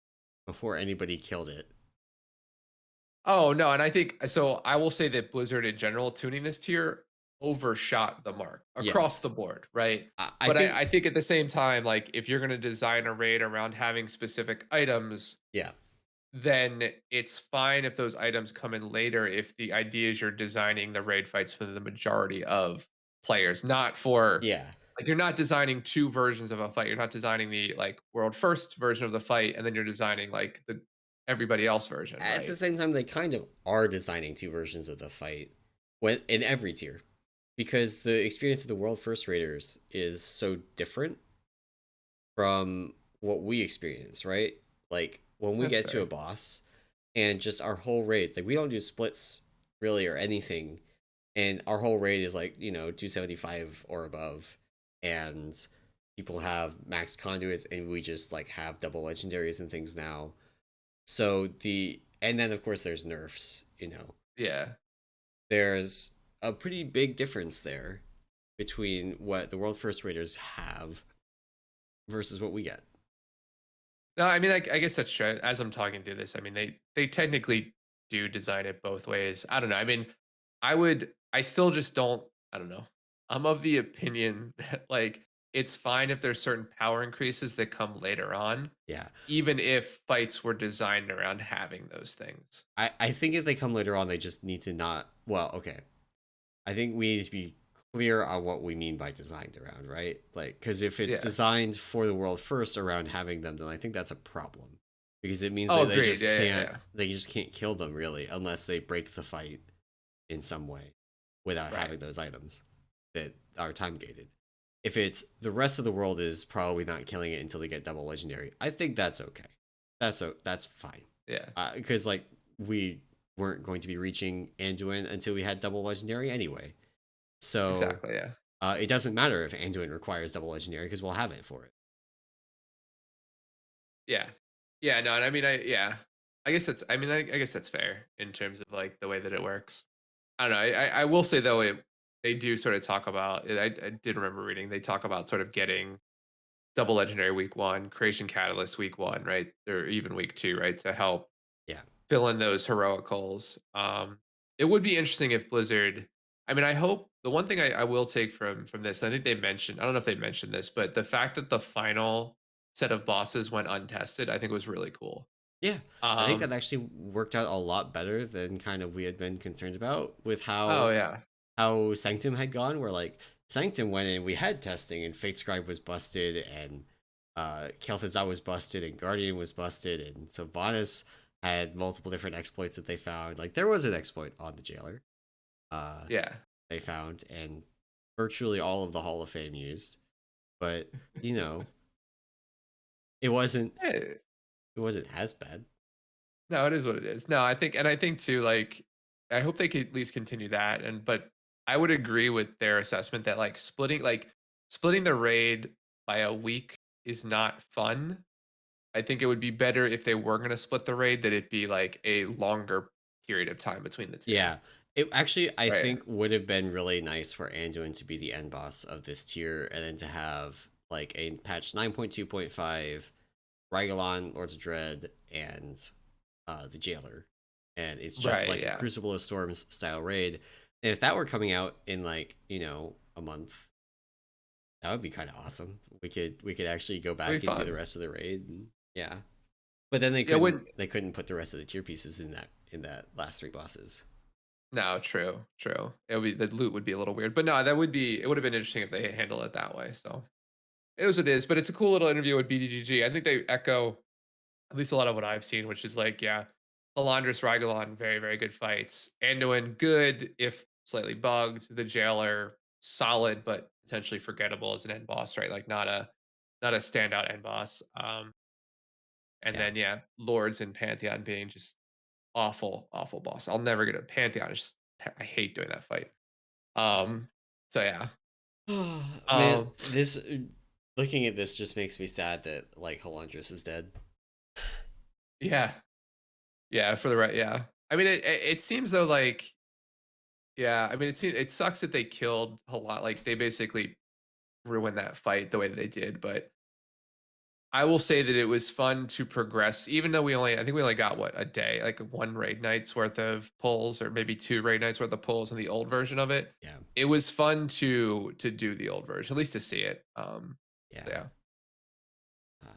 before anybody killed it. Oh no, and I think so. I will say that Blizzard in general tuning this tier overshot the mark Yeah. across the board, right? I But think I think at the same time, like if you're going to design a raid around having specific items, yeah. then it's fine if those items come in later if the idea is you're designing the raid fights for the majority of players, not for Yeah. like you're not designing two versions of a fight. You're not designing the like world first version of the fight and then you're designing like the everybody else version, At the right? same time, they kind of are designing two versions of the fight when in every tier, because the experience of the world first raiders is so different from what we experience, right? Like when we That's get to a fair. boss and just our whole raid, like we don't do splits really or anything, and our whole raid is like, 275 or above, and people have max conduits, and we just like have double legendaries and things now. So and then of course there's nerfs, Yeah. there's a pretty big difference there between what the world first raiders have versus what we get. No, I mean, I guess that's true. As I'm talking through this, I mean, they technically do design it both ways. I don't know. I mean, I still just don't. I don't know. I'm of the opinion that like it's fine if there's certain power increases that come later on, Yeah. even if fights were designed around having those things. I think if they come later on, they just need to not. Well, okay. I think we need to be clear on what we mean by designed around, right? Like, because if it's Yeah. designed for the world first around having them, then I think that's a problem, because it means Oh, that they agreed. just Yeah, yeah, can't yeah. they just can't kill them really unless they break the fight in some way without Right. having those items that are time gated. If it's the rest of the world is probably not killing it until they get double legendary, I think that's okay. That's fine. Yeah. Because like we weren't going to be reaching Anduin until we had double legendary anyway. So Exactly. Yeah. it doesn't matter if Anduin requires double legendary because we'll have it for it. Yeah. Yeah. No, and I mean, yeah. I guess that's. I mean, I guess that's fair in terms of like the way that it works. I don't know. I will say though, they do sort of talk about. I did remember reading. They talk about sort of getting double legendary week one, creation catalyst week one, right, or even week two, right, to help Yeah. fill in those heroicals. It would be interesting if Blizzard. I mean, I hope the one thing I will take from this, and I think they mentioned, I don't know if they mentioned this, but the fact that the final set of bosses went untested, I think was really cool. Yeah, I think that Um, actually worked out a lot better than kind of we had been concerned about with oh how yeah, Sanctum had gone. Where like Sanctum went in, we had testing, and Fate Scribe was busted, and Kel'Thuzad was busted, and Guardian was busted, and Sylvanas had multiple different exploits that they found. Like there was an exploit on the Jailer. Uh, yeah. they found, and virtually all of the Hall of Fame used. But you know, it wasn't Eh, it wasn't as bad. no, it is what it is. No, I think, and I think too, like, I hope they could at least continue that. And but I would agree with their assessment that splitting the raid by a week is not fun. I think it would be better if they were going to split the raid that it be like a longer period of time between the two. Yeah. It actually, I Right. think, would have been really nice for Anduin to be the end boss of this tier, and then to have like a patch 9.2.5, Rygolon, Lords of Dread, and the Jailer, and it's just Right. like a Yeah. Crucible of Storms style raid. And if that were coming out in like a month, that would be kind of awesome. We could actually go It'd back be and do the fun. rest of the raid. And, yeah, but then Yeah. When they couldn't put the rest of the tier pieces in that last three bosses. No, true, true. It would be, the loot would be a little weird, but no, that would be, it would have been interesting if they handle it that way. So it is what it is, but it's a cool little interview with BDGG. I think they echo at least a lot of what I've seen, which is like, yeah, Elandris, Rygolon, very, very good fights. Anduin, good if slightly bugged. The Jailer, solid but potentially forgettable as an end boss, right? Like not a standout end boss. And Yeah. then yeah, Lords and Pantheon being just awful, awful boss. I'll never get a Pantheon. Is just, I hate doing that fight. Um, so yeah. Man, Um, this looking at this just makes me sad that like Halandris is dead. yeah, yeah, for the right, yeah. I mean, it seems though like, yeah, I mean, it sucks that they killed a lot. Like they basically ruined that fight the way that they did. But I will say that it was fun to progress, even though I think we only got what, a day, like one raid night's worth of pulls, or maybe two raid nights worth of pulls in the old version of it. Yeah. It was fun to do the old version, at least to see it. Yeah. Yeah.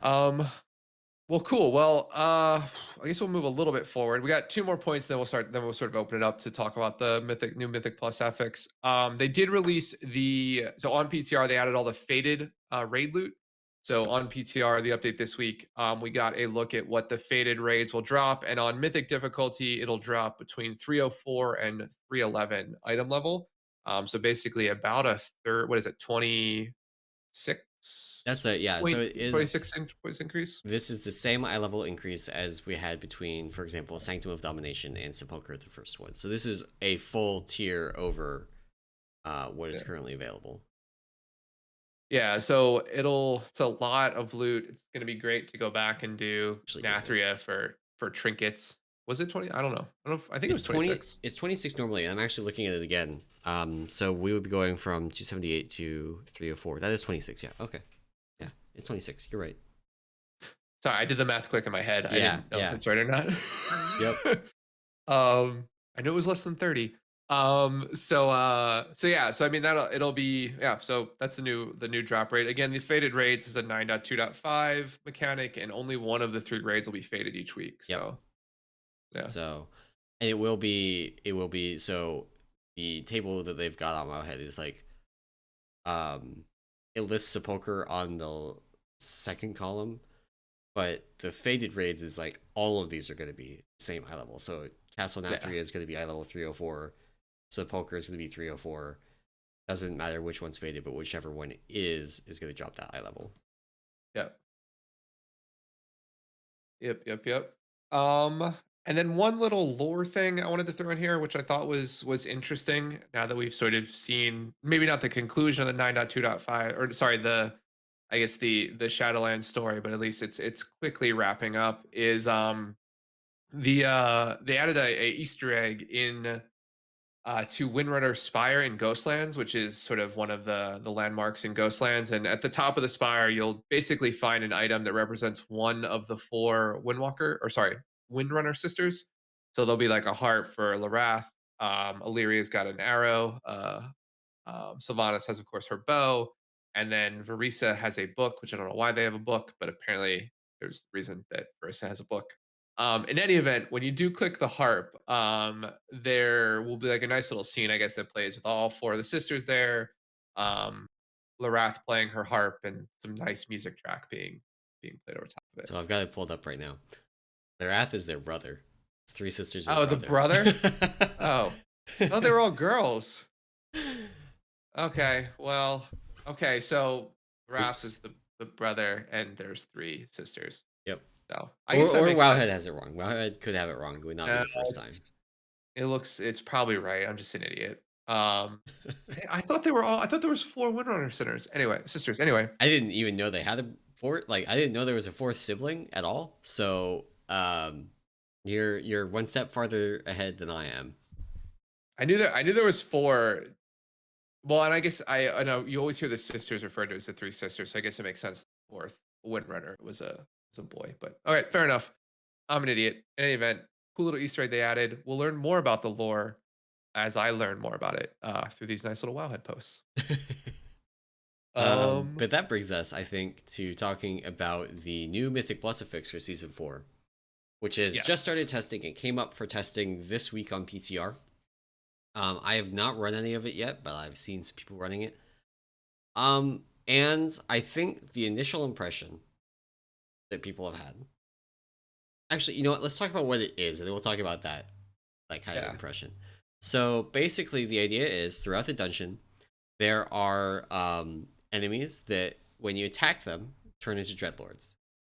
Uh, Um, Well, cool. Well, I guess we'll move a little bit forward. We got two more points, then we'll start. Then we'll sort of open it up to talk about the new Mythic Plus affix. They did release on PTR they added all the faded raid loot. So yep. on PTR, the update this week, we got a look at what the faded raids will drop, and on Mythic difficulty, it'll drop between 304 and 311 item level. So basically, about a third. What is it? 26 That's a yeah. So point it is. 26 points increase. This is the same eye level increase as we had between, for example, Sanctum of Domination and Sepulcher, the first one. So this is a full tier over what is Yeah. currently available. Yeah, so it's a lot of loot. It's gonna be great to go back and do Actually, gives me Nathria for trinkets. Was it 20? I don't know. I don't know I think it it's was 20. 26. It's 26 normally. And I'm actually looking at it again. So we would be going from 278 to 304. That is 26. Yeah. Okay. Yeah, it's 26. You're right. Sorry, I did the math quick in my head. I Yeah. didn't know if Yeah. it's right or not. Yep. I knew it was less than 30. So yeah, so I mean it'll be, yeah, so that's the new drop rate. Again, the faded rates is a 9.2.5 mechanic, and only one of the three raids will be faded each week. Yep. So yeah. So, and it will be so the table that they've got on my head is like um it lists Sepulcher on the second column, but the faded raids is like all of these are going to be same eye level. So Castle Yeah. Nathria is going to be eye level 304. Sepulcher is going to be 304. Doesn't matter which one's faded, but whichever one is going to drop that eye level. Yeah. Yep. And then one little lore thing I wanted to throw in here, which I thought was interesting. Now that we've sort of seen, maybe not the conclusion of the 9.2.5, or sorry, I guess the Shadowlands story, but at least it's quickly wrapping up. Is they added a Easter egg in to Windrunner Spire in Ghostlands, which is sort of one of the landmarks in Ghostlands. And at the top of the spire, you'll basically find an item that represents one of the four Windrunner sisters. So there'll be like a heart for Larath, Illyria's got an arrow. Sylvanas has, of course, her bow, and then Verisa has a book, which I don't know why they have a book, but apparently there's a reason that Verisa has a book. In any event, when you do click the harp, there will be like a nice little scene, I guess, that plays with all four of the sisters there. Um, Larath playing her harp and some nice music track being played over top of it. So I've got it pulled up right now. Larath is their brother. It's three sisters and a Oh, the brother. brother? Oh, oh, they were all girls. Okay, well, okay, so Wrath is Oops. the brother, and there's three sisters. Yep. So I Or guess that or makes Wowhead sense. has it wrong. Wowhead could have it wrong. It would not be No, the first time. it's probably right. I'm just an idiot. I thought they were all. I thought there was four Windrunner sinners. Anyway, sisters. Anyway, I didn't even know they had a fourth. Like I didn't know there was a fourth sibling at all. So you're one step farther ahead than I am. I knew there was four. Well, and I guess I know you always hear the sisters referred to as the three sisters. So I guess it makes sense. The fourth Windrunner was a boy. But all right, fair enough. I'm an idiot. In any event, cool little Easter egg they added. We'll learn more about the lore as I learn more about it through these nice little Wowhead posts. But that brings us, I think, to talking about the new Mythic Plus affix for Season 4, which has just Yes. started testing. It came up for testing this week on PTR. I have not run any of it yet, but I've seen some people running it. And I think the initial impression that people have had. Actually, you know what? Let's talk about what it is, and then we'll talk about that kind of impression. So basically, the idea is throughout the dungeon, there are enemies that when you attack them, turn into dreadlords.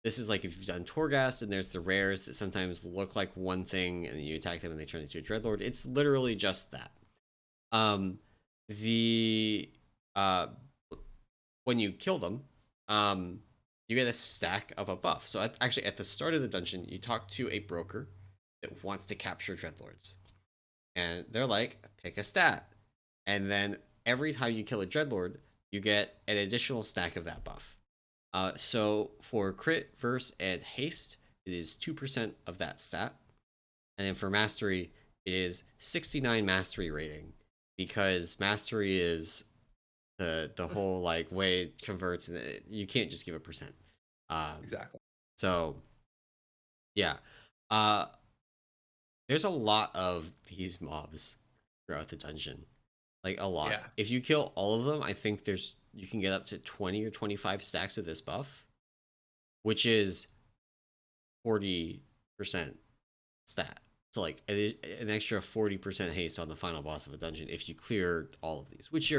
This is like if you've done Torghast, and there's the rares that sometimes look like one thing, and you attack them and they turn into a dreadlord. It's literally just that. The when you kill them, you get a stack of a buff. So actually, at the start of the dungeon, you talk to a broker that wants to capture dreadlords, and they're like, pick a stat, and then every time you kill a dreadlord, you get an additional stack of that buff. So for crit, verse, and haste, it is 2% of that stat, and then for mastery, it is 69 mastery rating, because mastery is the whole like way it converts, and you can't just give a percent. Exactly. So yeah, uh, there's a lot of these mobs throughout the dungeon, like a lot. Yeah. If you kill all of them, I think you can get up to 20 or 25 stacks of this buff, which is 40% stat. So like an extra 40% haste on the final boss of a dungeon if you clear all of these, which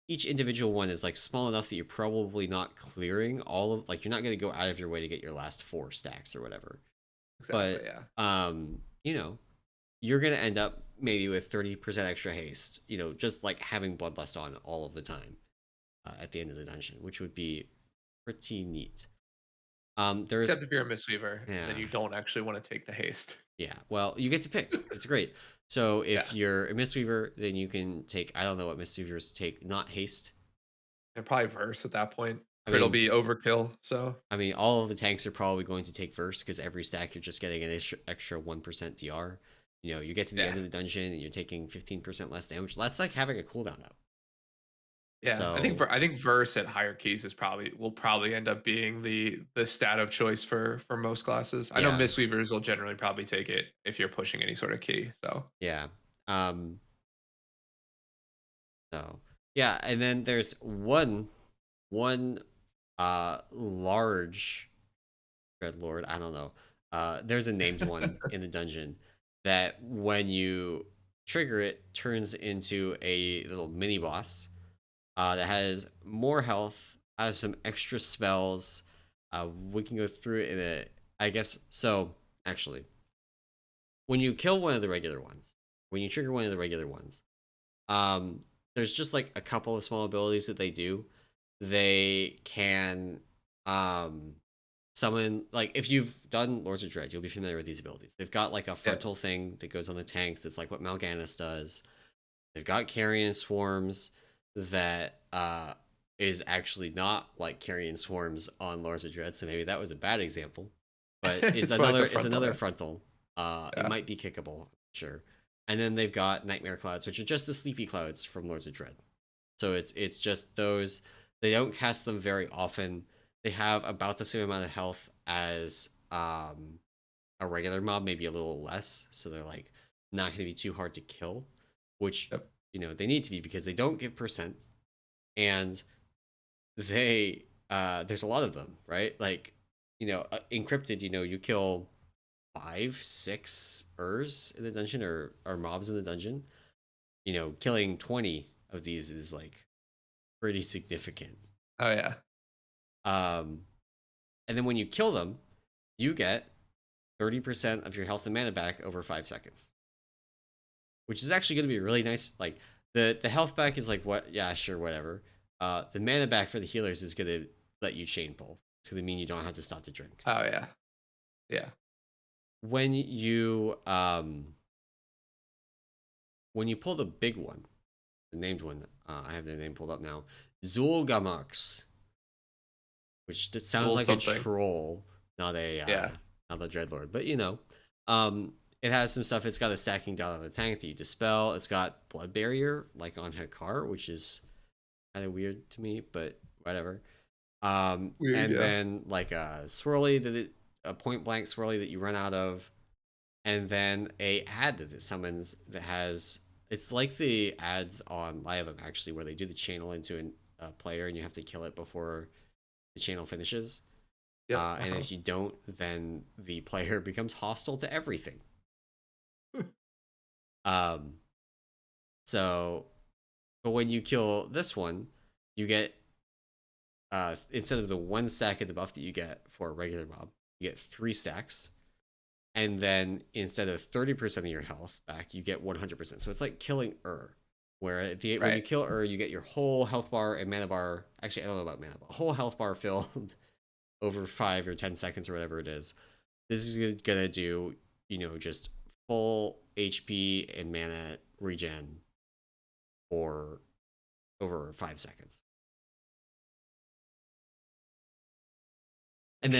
each individual one is like small enough that you're probably not clearing all of, like you're not going to go out of your way to get your last 4 stacks or whatever. Exactly. But Yeah. you know, you're going to end up maybe with 30% extra haste, just like having bloodlust on all of the time at the end of the dungeon, which would be pretty neat. There's Except if you're a Mistweaver, yeah. then you don't actually want to take the haste. Yeah, well, you get to pick. It's great. So if Yeah. you're a Mistweaver, then you can take, I don't know what Mistweavers take, not haste. And probably verse at that point. I It'll mean, be overkill. So all of the tanks are probably going to take verse because every stack you're just getting an extra 1% DR. You get to the end of the dungeon and you're taking 15% less damage. That's like having a cooldown up. yeah, So I think verse at higher keys will probably end up being the stat of choice for most classes. I know yeah, Mistweavers will generally probably take it if you're pushing any sort of key. So yeah. So yeah, and then there's one large dreadlord. I don't know. There's a named one in the dungeon that when you trigger it turns into a little mini boss that has more health, has some extra spells. We can go through it in a, I guess. So actually, when you kill one of the regular ones, when you trigger one of the regular ones, there's just like a couple of small abilities that they do. They can summon, like if you've done Lords of Dread, you'll be familiar with these abilities. They've got like a frontal thing that goes on the tanks that's like what Mal'Ganis does. They've got carrion swarms that is actually not like carrion swarms on Lords of Dread, so maybe that was a bad example. But it's it's another frontal. Yeah. It might be kickable, sure. And then they've got Nightmare Clouds, which are just the sleepy clouds from Lords of Dread. So it's just those. They don't cast them very often. They have about the same amount of health as a regular mob, maybe a little less. So they're like not going to be too hard to kill, which Yep. they need to be because they don't give percent, and they there's a lot of them, right? Like encrypted. You kill 5, 6 Urs in the dungeon or mobs in the dungeon. Killing 20 of these is like pretty significant. Oh yeah. And then when you kill them, you get 30% of your health and mana back over 5 seconds, which is actually going to be really nice. Like the health back is like, what? Yeah, sure, whatever. The mana back for the healers is going to let you chain pull. It's going to mean you don't have to stop to drink. Oh yeah. Yeah. When you pull the big one, the named one, I have the name pulled up now, Zul'Gamax, which just sounds like something. A troll, not a not a dreadlord, but it has some stuff. It's got a stacking dot on the tank that you dispel. It's got blood barrier like on Hekar, which is kind of weird to me, but whatever. Weird, and then like a swirly a point blank swirly that you run out of, and then a ad that it summons that has. It's like the ads on Live actually, where they do the channel into a player and you have to kill it before the channel finishes. Yep. And if you don't, then the player becomes hostile to everything. So, but when you kill this one, you get instead of the 1 stack of the buff that you get for a regular mob, you get 3 stacks. And then instead of 30% of your health back, you get 100%. So it's like killing where when you kill you get your whole health bar and mana bar. Actually, I don't know about mana bar. Whole health bar filled over 5 or 10 seconds or whatever it is. This is gonna do, just full HP and mana regen for over 5 seconds. And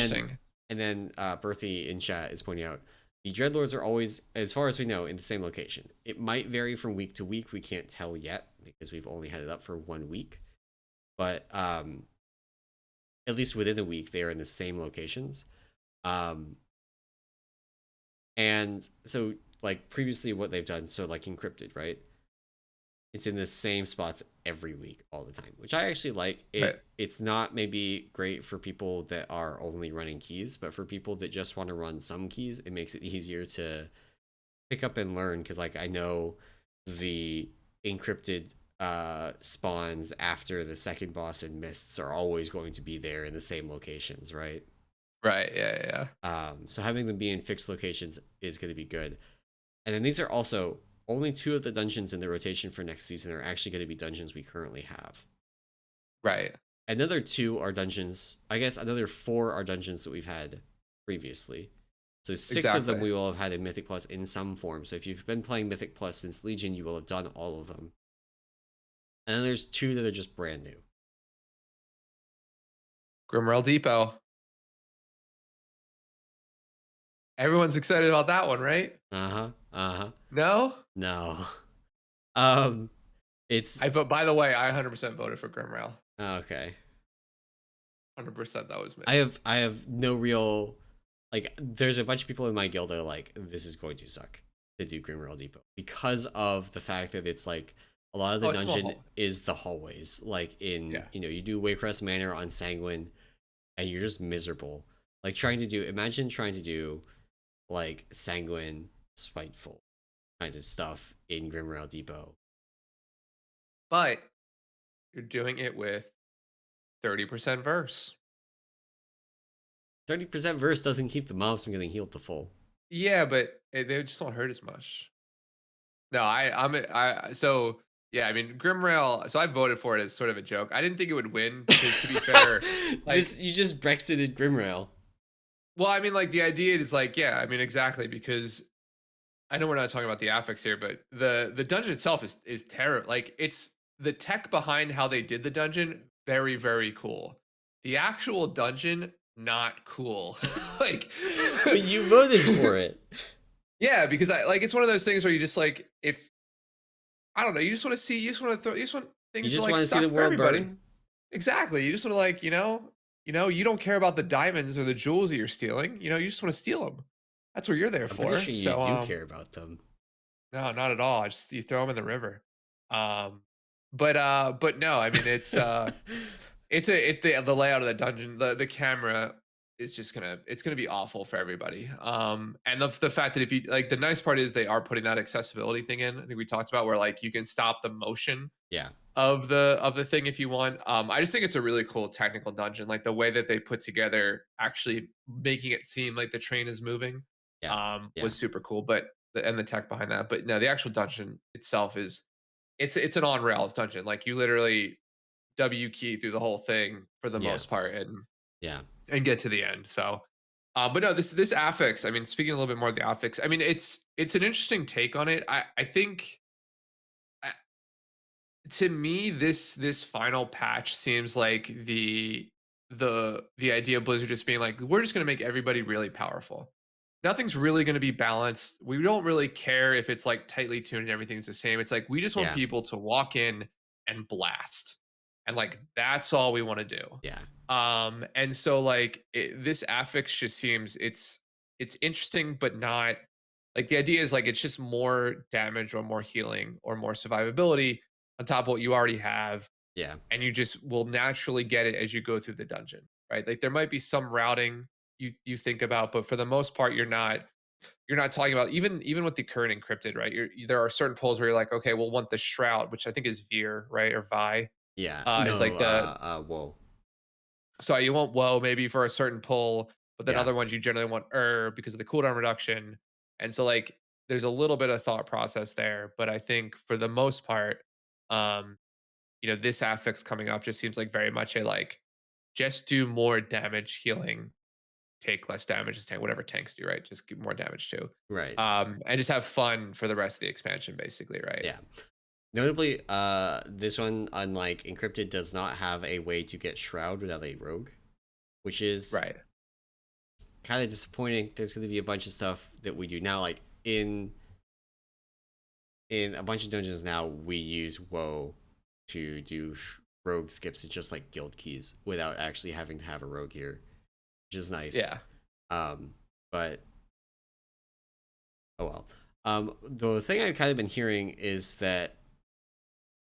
then Berthy in chat is pointing out the Dreadlords are always, as far as we know, in the same location. It might vary from week to week. We can't tell yet because we've only had it up for 1 week. But at least within a week, they are in the same locations. And so, like previously, what they've done, so like encrypted, right? It's in the same spots every week, all the time, which I actually like. It's not maybe great for people that are only running keys, but for people that just want to run some keys, it makes it easier to pick up and learn. Because like I know the encrypted spawns after the second boss in Mists are always going to be there in the same locations, right? Right. Yeah. So having them be in fixed locations is going to be good. And then these are also only 2 of the dungeons in the rotation for next season are actually going to be dungeons we currently have. Right. Another 2 are dungeons. I guess another 4 are dungeons that we've had previously. So 6 of them we will have had in Mythic Plus in some form. So if you've been playing Mythic Plus since Legion, you will have done all of them. And then there's 2 that are just brand new. Grimrail Depot. Everyone's excited about that one, right? No? No. It's. By the way, I 100% voted for Grimrail. Okay. 100%. That was me. I have no real. Like, there's a bunch of people in my guild that are like, this is going to suck to do Grimrail Depot because of the fact that it's like a lot of the dungeon is the hallways. Like in you do Waycrest Manor on Sanguine, and you're just miserable. Like imagine trying to do like Sanguine, Spiteful kind of stuff in Grimrail Depot. But you're doing it with 30% verse. 30% verse doesn't keep the mobs from getting healed to full. Yeah, but they just don't hurt as much. No, so yeah, I mean Grimrail. So I voted for it as sort of a joke. I didn't think it would win because, to be fair, you just Brexited Grimrail. Well, I mean, like the idea is like, yeah, I mean exactly, because I know we're not talking about the affix here, but the dungeon itself is terrible. Like it's the tech behind how they did the dungeon, very, very cool. The actual dungeon, not cool. Like but you voted for it. Yeah, because I like it's one of those things where you just like if I don't know, you just want to see, you just want to throw, you just want You things to just like want to see the suck for world everybody. burn. Exactly. You just want to like, you don't care about the diamonds or the jewels that you're stealing. You just want to steal them. That's what you're there I'm pretty for. sure you So, do care about them. no, not at all. Just you throw them in the river. Um, but no, I mean it's the layout of the dungeon, the camera is just it's gonna be awful for everybody. And the fact that if you like the nice part is they are putting that accessibility thing in. I think we talked about where like you can stop the motion Yeah, of the thing if you want. I just think it's a really cool technical dungeon. Like the way that they put together, actually making it seem like the train is moving, yeah, yeah, was super cool. But and the tech behind that. But no, the actual dungeon itself is it's an on rails dungeon. Like you literally W key through the whole thing for the yeah, most part yeah, and get to the end. So. But no, this affix. I mean, speaking a little bit more of the affix. I mean, it's an interesting take on it. I think to me this final patch seems like the idea of Blizzard just being like, we're just going to make everybody really powerful. Nothing's really going to be balanced. We don't really care if it's like tightly tuned and everything's the same. It's like we just want yeah, people to walk in and blast, and like that's all we want to do. yeah, And so like this affix just seems it's interesting but not like the idea is like it's just more damage or more healing or more survivability on top of what you already have, yeah, and you just will naturally get it as you go through the dungeon, right? Like there might be some routing you think about, but for the most part you're not talking about even with the current encrypted, right? There are certain polls where you're like, okay, we'll want the shroud, which I think is Veer, right? Or Vi. yeah. Is No, like the whoa. so you want woe maybe for a certain pull, but then Yeah, other ones you generally want because of the cooldown reduction. And so like there's a little bit of thought process there, but I think for the most part, um, this affix coming up just seems like very much a like just do more damage healing, take less damage as tank, whatever tanks do, right? Just give more damage too. right. And just have fun for the rest of the expansion, basically, right? Yeah. Notably, this one, unlike Encrypted, does not have a way to get Shroud without a rogue, which is Right. kind of disappointing. There's going to be a bunch of stuff that we do now, like in a bunch of dungeons now, we use Woe to do rogue skips and just like guild keys without actually having to have a rogue here, which is nice. Yeah. Um, but oh well. The thing I've kind of been hearing is that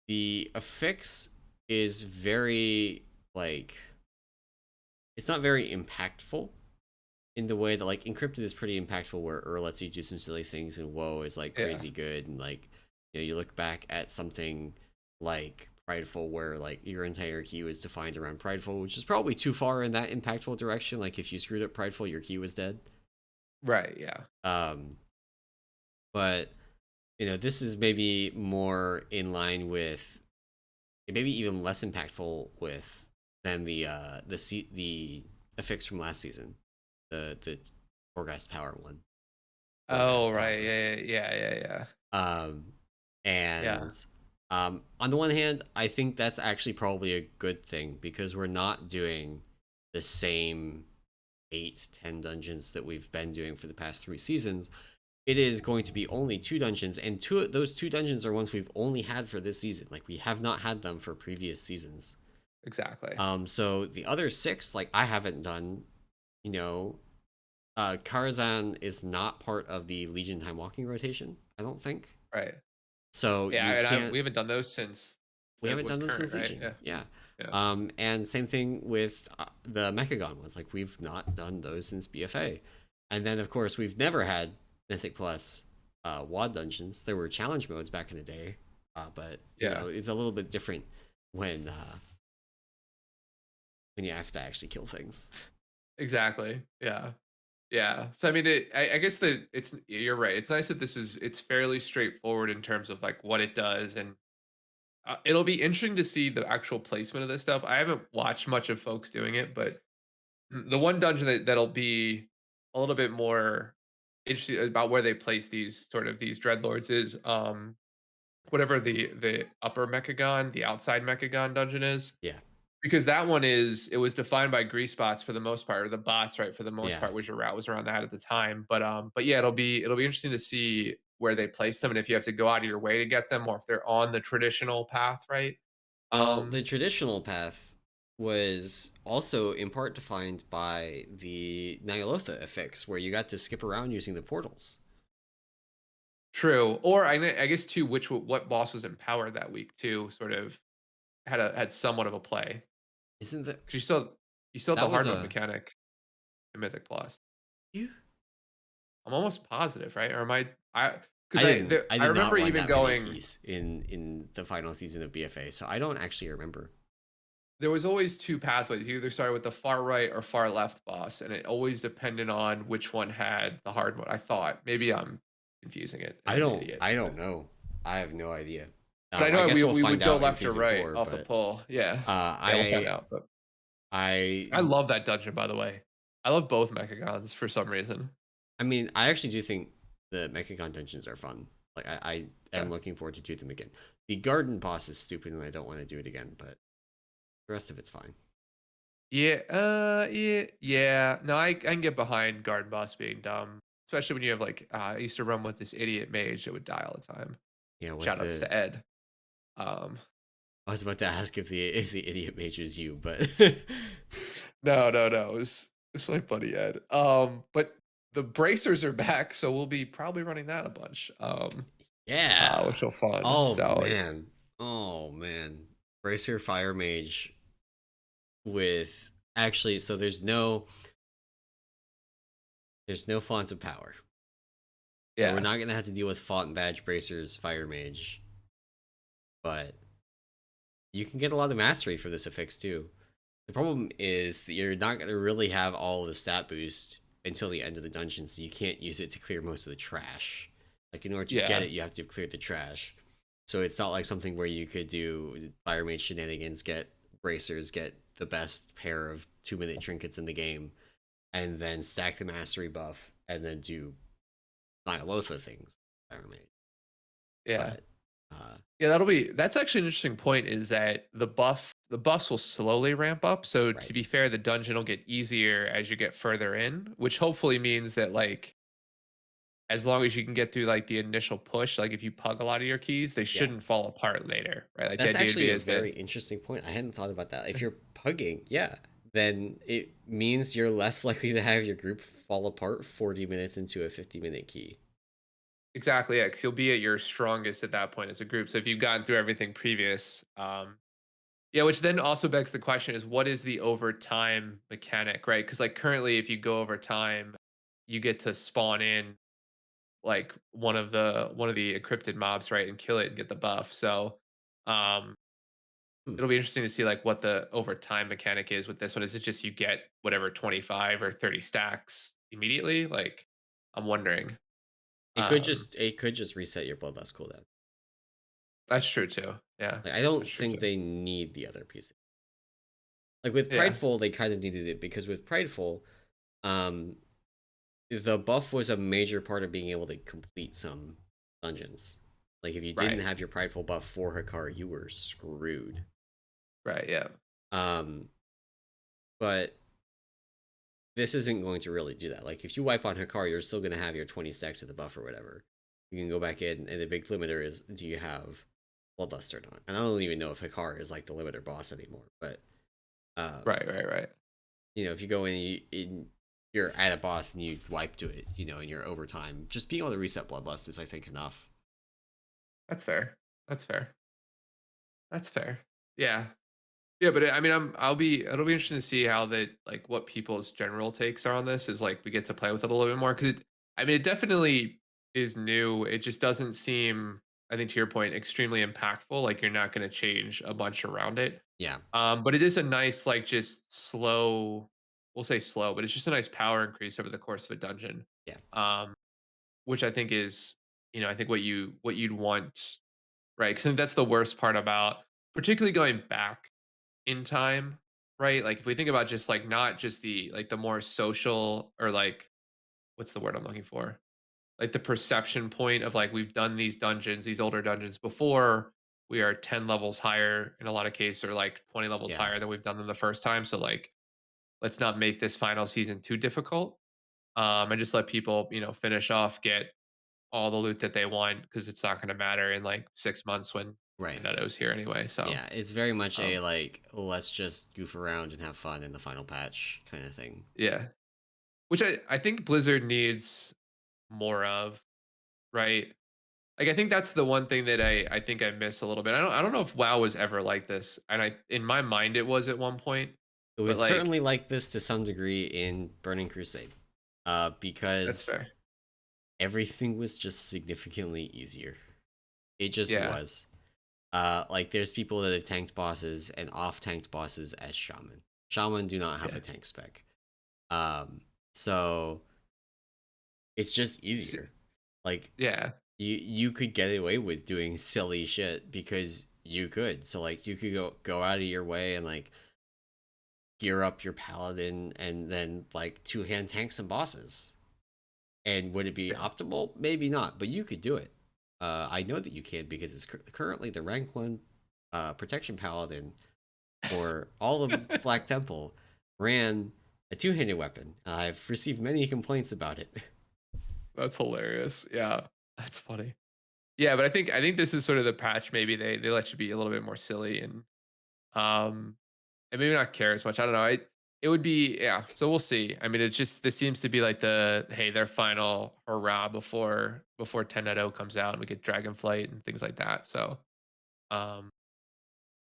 the affix is very like it's not very impactful in the way that like encrypted is pretty impactful where lets you do some silly things and woe is like Yeah. crazy good and like you look back at something like prideful where like your entire key was defined around prideful, which is probably too far in that impactful direction. Like if you screwed up prideful, your key was dead. Right. Yeah. um but this is maybe more in line with maybe even less impactful with than the affix from last season, the Torghast Power one, Oh, Torghast right. Power. Yeah. Yeah. Yeah. Yeah. Um, Yeah. and on the one hand, I think that's actually probably a good thing because we're not doing the same 8-10 dungeons that we've been doing for the past 3 seasons. It is going to be only 2 dungeons, and those 2 dungeons are ones we've only had for this season. Like we have not had them for previous seasons. Exactly. So the other 6, like I haven't done. You know, Karazhan is not part of the Legion Time Walking rotation. I don't think Right. so. Yeah, You and can't. we haven't done those since We it haven't was done them current, since right? Legion. Yeah. Yeah. Yeah. And same thing with the Mechagon ones. Like we've not done those since BFA. And then of course we've never had Mythic Plus WAD dungeons. There were challenge modes back in the day, but Yeah. it's a little bit different when you have to actually kill things. Exactly. Yeah. Yeah. So I mean, I guess that you're right. It's nice that it's fairly straightforward in terms of like what it does, and it'll be interesting to see the actual placement of this stuff. I haven't watched much of folks doing it, but the one dungeon that'll be a little bit more interesting about where they place these dreadlords is whatever the upper Mechagon, the outside Mechagon dungeon is. Yeah. because that one is it was defined by grease spots for the most part, or the bots, right? For the most Yeah. part, was your route was around that at the time. But yeah, it'll be interesting to see where they place them and if you have to go out of your way to get them, or if they're on the traditional path, right? Well, the Um, traditional path was also in part defined by the Nyalotha affix, where you got to skip around using the portals. True. Or I guess too, what boss was empowered that week too, sort of had somewhat of a play. Isn't that 'Cause you still have the that was hard mode a mechanic in Mythic Plus. you? I'm almost positive, right? Or am I because I didn't. I I did not remember run even that many going, keys in the final season of BFA, so I don't actually remember. there was always two pathways. You either started with the far right or far left boss, and it always depended on which one had the hard mode. I thought. Maybe I'm confusing it and I I'm an don't. idiot. I don't know. I have no idea. But I I know guess we'll we find would go out in left or season right four. off the But pull. Yeah. uh, Yeah, we'll find I out. But I I love that dungeon, by the way. I love both Mechagons for some reason. I mean, I actually do think the Mechagon dungeons are fun. Like I am Yeah. looking forward to do them again. The garden boss is stupid, and I don't want to do it again. But the rest of it's fine. Yeah, yeah. No, I can get behind Garden Boss being dumb, especially when you have like I used to run with this idiot mage that would die all the time. You know, with Shout outs the to Ed. Um, I was about to ask if the idiot mage was you, but no. It's my buddy Ed. But the bracers are back, so we'll be probably running that a bunch. yeah. Which will fun. Oh So man. Oh man. Bracer Fire Mage with actually so there's no font of power. So we're yeah, not gonna have to deal with font and badge bracers Fire Mage, but you can get a lot of mastery for this affix too. The problem is that you're not gonna really have all of the stat boost until the end of the dungeon, so you can't use it to clear most of the trash. Like in order to get yeah, it, you have to have cleared the trash. So it's not like something where you could do Fire Mage shenanigans, get bracers, get the best pair of 2 minute trinkets in the game, and then stack the mastery buff, and then do Nyalotha things. Fire Mage, yeah. but Yeah, that's actually an interesting point is that the buffs will slowly ramp up. So right, to be fair, the dungeon will get easier as you get further in, which hopefully means that like as long as you can get through like the initial push, like if you pug a lot of your keys, they yeah. shouldn't fall apart later, right? Like the That's idea would actually be a is that very interesting point. I hadn't thought about that. If you're pugging, yeah, then it means you're less likely to have your group fall apart 40 minutes into a 50-minute key. exactly, yeah, because you'll be at your strongest at that point as a group. So if you've gotten through everything previous, yeah, which then also begs the question is what is the overtime mechanic, right? Because like currently, if you go over time, you get to spawn in like one of the encrypted mobs, right, and kill it and get the buff. So um Hmm. it'll be interesting to see like what the overtime mechanic is with this one. Is it just you get whatever 25 or 30 stacks immediately? Like I'm wondering. It could just reset your bloodlust cooldown. That's true too. Yeah. Like I That's don't true think too. they need the other piece. Like with Yeah. Prideful, they kind of needed it because with Prideful, um, the buff was a major part of being able to complete some dungeons. Like if you didn't Right. have your Prideful buff for Hakar, you were screwed. Right. Yeah. Um, but this isn't going to really do that. Like if you wipe on Hakar, you're still going to have your 20 stacks of the buff or whatever. You can go back in, and the big limiter is do you have Bloodlust or not? And I don't even know if Hakar is like the limiter boss anymore. But Right. if you go you're at a boss and you wipe to it, in your overtime, just being able to reset Bloodlust is, I think, enough. That's fair. That's fair. That's fair. Yeah. Yeah, but I mean, it'll be interesting to see how like what people's general takes are on this. Is like we get to play with it a little bit more because I mean, it definitely is new. It just doesn't seem, I think, to your point, extremely impactful. Like you're not going to change a bunch around it. Yeah, But it is a nice, like, just slow. We'll say slow, but it's just a nice power increase over the course of a dungeon. yeah, Um, which I think is, I think what you'd want, right? Because I think that's the worst part about, particularly going back in time, right? Like if we think about just like not just the like the more social or like what's the word I'm looking for? Like the perception point of like we've done these dungeons, these older dungeons before. we are 10 levels higher in a lot of cases, or like 20 levels Yeah. higher than we've done them the first time. So like, let's not make this final season too difficult. And just let people, finish off, get all the loot that they want, because it's not going to matter in like 6 months when Right. Nutto's here anyway. So, Yeah, it's very much a um, like let's just goof around and have fun in the final patch kind of thing. yeah, which I think Blizzard needs more of, right? Like I think that's the one thing that I think I miss a little bit. I don't know if WoW was ever like this, and I in my mind it was at one point, It but was like certainly like this to some degree in Burning Crusade, that's because fair. everything was just significantly easier. It just Yeah, was. Like there's people that have tanked bosses and off tanked bosses as shaman. Shaman do not have yeah, a tank spec. Um, so it's just S- easier. Like yeah, you could get away with doing silly shit because you could. So like you could go out of your way and like gear up your paladin and then like two-hand tank some bosses. And would it be yeah. optimal? Maybe not, but you could do it. I know that you can because it's currently the rank one protection paladin for all of Black Temple ran a two-handed weapon. I've received many complaints about it. That's hilarious. Yeah, that's funny. Yeah, but I think this is sort of the patch. Maybe they let you be a little bit more silly, um and maybe not care as much. I don't know. It would be, yeah. So we'll see. I mean, it's just, this seems to be like their final hurrah before 10.0 comes out and we get Dragonflight and things like that. So um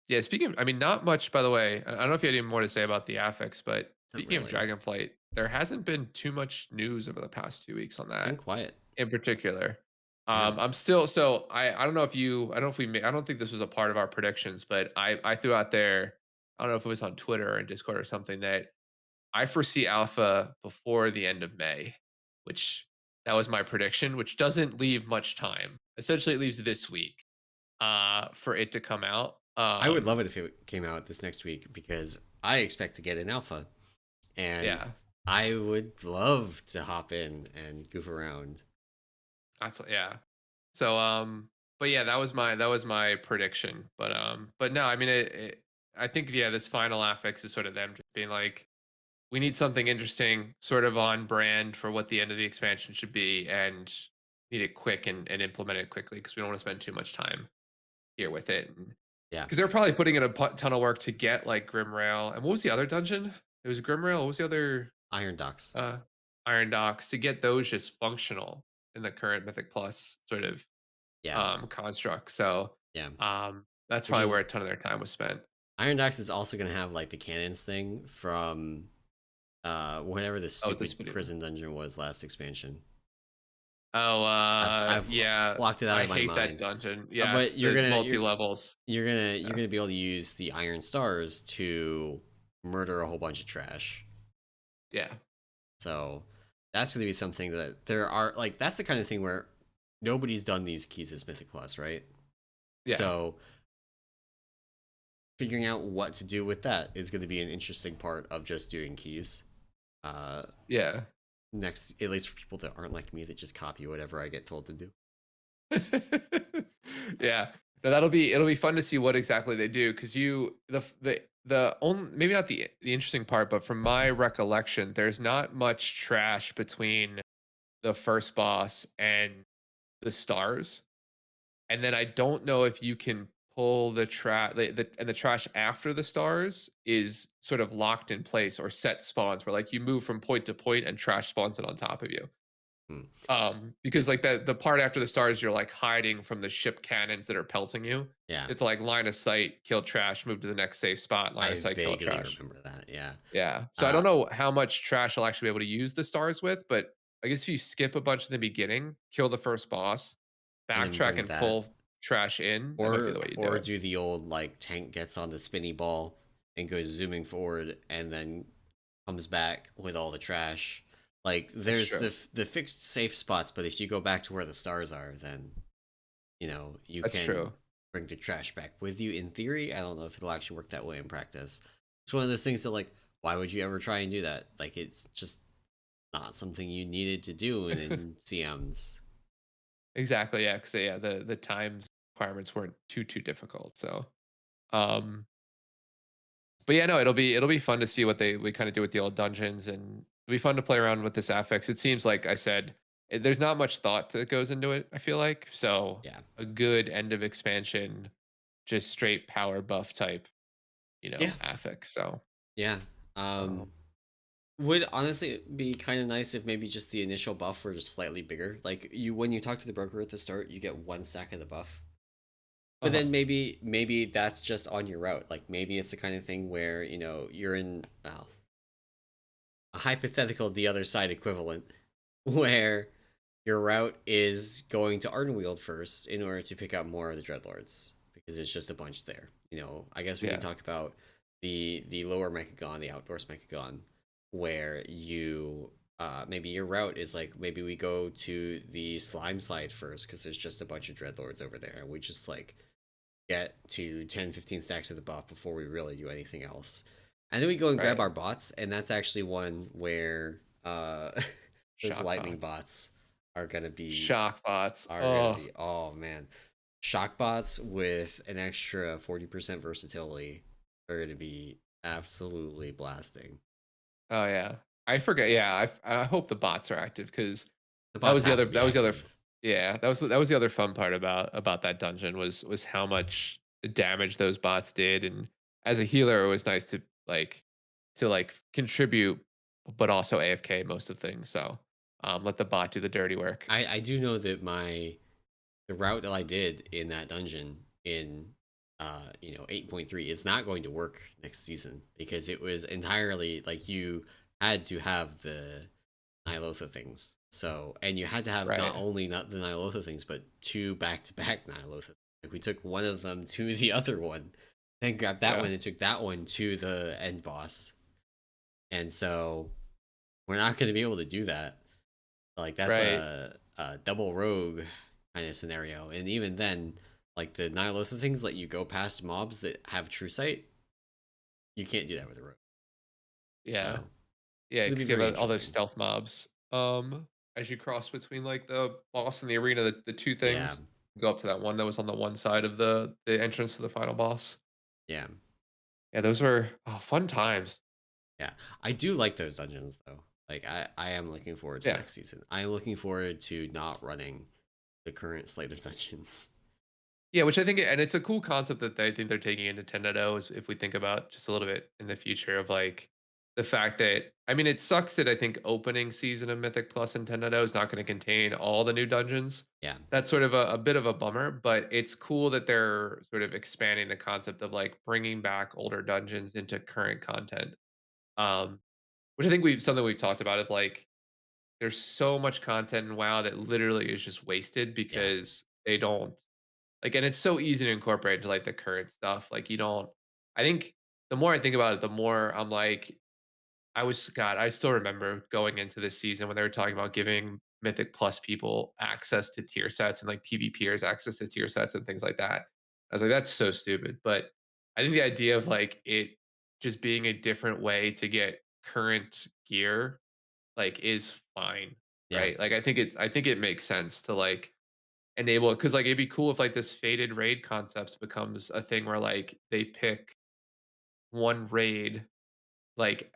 yeah. Speaking of, I mean, not much by the way. I don't know if you had any more to say about the affix, but Not speaking of really. Dragonflight, there hasn't been too much news over the past 2 weeks on It's been that quiet. in particular. Yeah. I'm still, so I don't know if you, I don't know if I don't think this was a part of our predictions, but I threw out there, I don't know if it was on Twitter or in Discord or something, that I foresee alpha before the end of May, which that was my prediction, which doesn't leave much time. Essentially, it leaves this week for it to come out. I would love it if it came out this next week because I expect to get an alpha and Yeah, I would love to hop in and goof around. that's, yeah. So but yeah, that was my prediction. But no, I mean I think, yeah, this final affix is sort of them just being like, we need something interesting, sort of on brand for what the end of the expansion should be, and need it quick and implement it quickly, because we don't want to spend too much time here with it. Yeah. Because they're probably putting in a ton of work to get like Grimrail. And what was the other dungeon? It was Grimrail. What was the other? Iron Docks. uh Iron Docks, to get those just functional in the current Mythic Plus sort of Yeah. construct. So Yeah. that's Which probably is where a ton of their time was spent. Iron Docks is also going to have like the cannons thing from whatever the Oh, this stupid video. prison dungeon was last expansion. Oh, I've yeah. blocked it out I of my hate that mind. dungeon. But Yes, the multi levels. you're Yeah, gonna be able to use the Iron Stars to murder a whole bunch of trash. yeah, So that's gonna be something that there are like that's the kind of thing where nobody's done these keys as Mythic Plus, right? yeah, So figuring out what to do with that is going to be an interesting part of just doing keys. Uh, yeah. next, at least for people that aren't like me that just copy whatever I get told to do. Yeah. No, it'll be fun to see what exactly they do, because the only, maybe not the interesting part, but from my recollection, there's not much trash between the first boss and the stars. And then I don't know if you can pull the trash, and the trash after the stars is sort of locked in place, or set spawns where like you move from point to point and trash spawns it on top of you. Hmm. Because like the part after the stars, you're like hiding from the ship cannons that are pelting you. Yeah, It's like line of sight, kill trash, move to the next safe spot, line I of sight, kill vaguely trash. remember that. Yeah, Yeah. So I uh, don't know how much trash I'll actually be able to use the stars with, but I guess if you skip a bunch in the beginning, kill the first boss, and then backtrack bring and that, pull trash in, that might be the way you do or it. do the old like tank gets on the spinny ball and goes zooming forward and then comes back with all the trash. Like That's there's true. the fixed safe spots, but if you go back to where the stars are, then you That's can true. bring the trash back with you in theory. I don't know if it'll actually work that way in practice. It's one of those things that like why would you ever try and do that? Like it's just not something you needed to do in CMs. Exactly. Yeah. Because yeah, the times. requirements weren't too difficult. So, um, but yeah, no, it'll be fun to see what we kind of do with the old dungeons, and it'll be fun to play around with this affix. It seems like I said, there's not much thought that goes into it. I feel like so Yeah. a good end of expansion, just straight power buff type, Yeah. affix. So, Yeah. um, Would honestly be kind of nice if maybe just the initial buff were just slightly bigger. Like when you talk to the broker at the start, you get one stack of the buff. But uh-huh. then maybe that's just on your route. Like maybe it's the kind of thing where, you're in a hypothetical the other side equivalent where your route is going to Ardenweald first in order to pick up more of the Dreadlords because there's just a bunch there. I guess we can Yeah. talk about the lower Mechagon, the outdoors Mechagon, where you maybe your route is like maybe we go to the slime side first because there's just a bunch of Dreadlords over there and we just like get to 10-15 stacks of the buff before we really do anything else. And then we go and grab Right. our bots, and that's actually one where those Shock lightning bots. bots are gonna be Shock bots. are gonna Oh, be oh man. Shock bots with an extra 40% versatility are gonna be absolutely blasting. oh yeah. I forget. Yeah, I hope the bots are active because The that bots was the have other. to be That was the other. active. Yeah, that was the other fun part about that dungeon was how much damage those bots did, and as a healer, it was nice to contribute, but also AFK most of things. So let the bot do the dirty work. I do know that the route that I did in that dungeon in 8.3 is not going to work next season because it was entirely like you had to have the Nihilotha things. So and you had to have not Right. only not the Nihilotha things but two back-to-back Nihilotha. Like we took one of them to the other one, then grabbed that Yeah. one and took that one to the end boss. And so we're not going to be able to do that. Like that's Right. a double rogue kind of scenario, and even then, like the Nihilotha things let you go past mobs that have true sight. You can't do that with a rogue. Yeah. So Yeah. it's gonna be Because you very have all those interesting. stealth mobs. As you cross between like the boss and the arena, the two Yeah, things go up to that one that was on the one side of the entrance to the final boss. yeah, Yeah, those were fun times. yeah. I do like those dungeons though. Like I am looking forward to Yeah. next season. I am looking forward to not running the current slate of dungeons. Yeah, which I think, and it's a cool concept that I think they're taking into 10.0 is if we think about just a little bit in the future of like the fact that, I mean, it sucks that I think opening season of Mythic Plus in 10.0 is not going to contain all the new dungeons. Yeah, That's sort of a bit of a bummer, but it's cool that they're sort of expanding the concept of like bringing back older dungeons into current content. Um, which I think something we've talked about of like, there's so much content in WoW that literally is just wasted yeah, because they don't like, and it's so easy to incorporate into like the current stuff. Like you don't. I think the more I think about it, the more I'm like, God. I still remember going into this season when they were talking about giving Mythic Plus people access to tier sets and like PvPers access to tier sets and things like that. I was like, that's so stupid. But I think the idea of like it just being a different way to get current gear like is fine, yeah, right? Like I think it makes sense to like enable it because like it'd be cool if like this faded raid concept becomes a thing where like they pick one raid like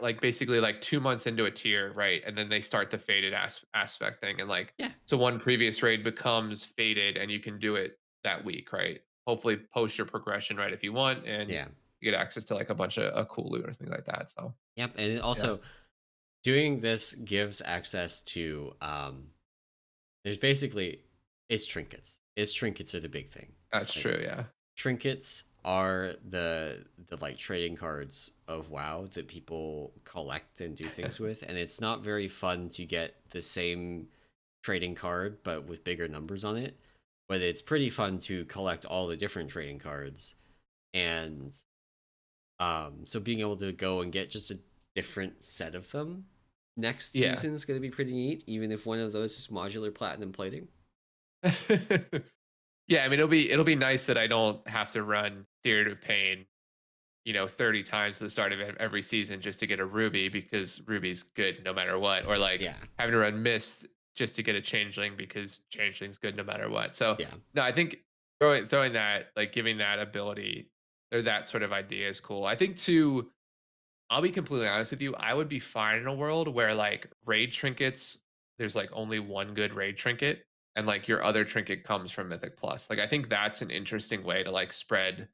like basically like 2 months into a tier, right? And then they start the faded aspect thing, and like yeah, so one previous raid becomes faded, and you can do it that week, right? Hopefully, post your progression, right? If you want, and yeah. you get access to like a bunch of cool loot or things like that. So Yep, and yeah, also doing this gives access to there's basically it's trinkets. It's trinkets are the big thing. that's Like true. Yeah, trinkets are the like trading cards of WoW that people collect and do things with, and it's not very fun to get the same trading card but with bigger numbers on it. But it's pretty fun to collect all the different trading cards, and so being able to go and get just a different set of them next yeah. season is going to be pretty neat, even if one of those is modular platinum plating. Yeah, I mean it'll be nice that I don't have to run Theater of Pain 30 times at the start of every season just to get a ruby because ruby's good no matter what, or like Yeah, having to run mist just to get a changeling because changeling's good no matter what. So yeah, no, I think throwing that, like giving that ability or that sort of idea is cool. I think too, I'll be completely honest with you, I would be fine in a world where like raid trinkets, there's like only one good raid trinket and like your other trinket comes from Mythic Plus. Like I think that's an interesting way to like spread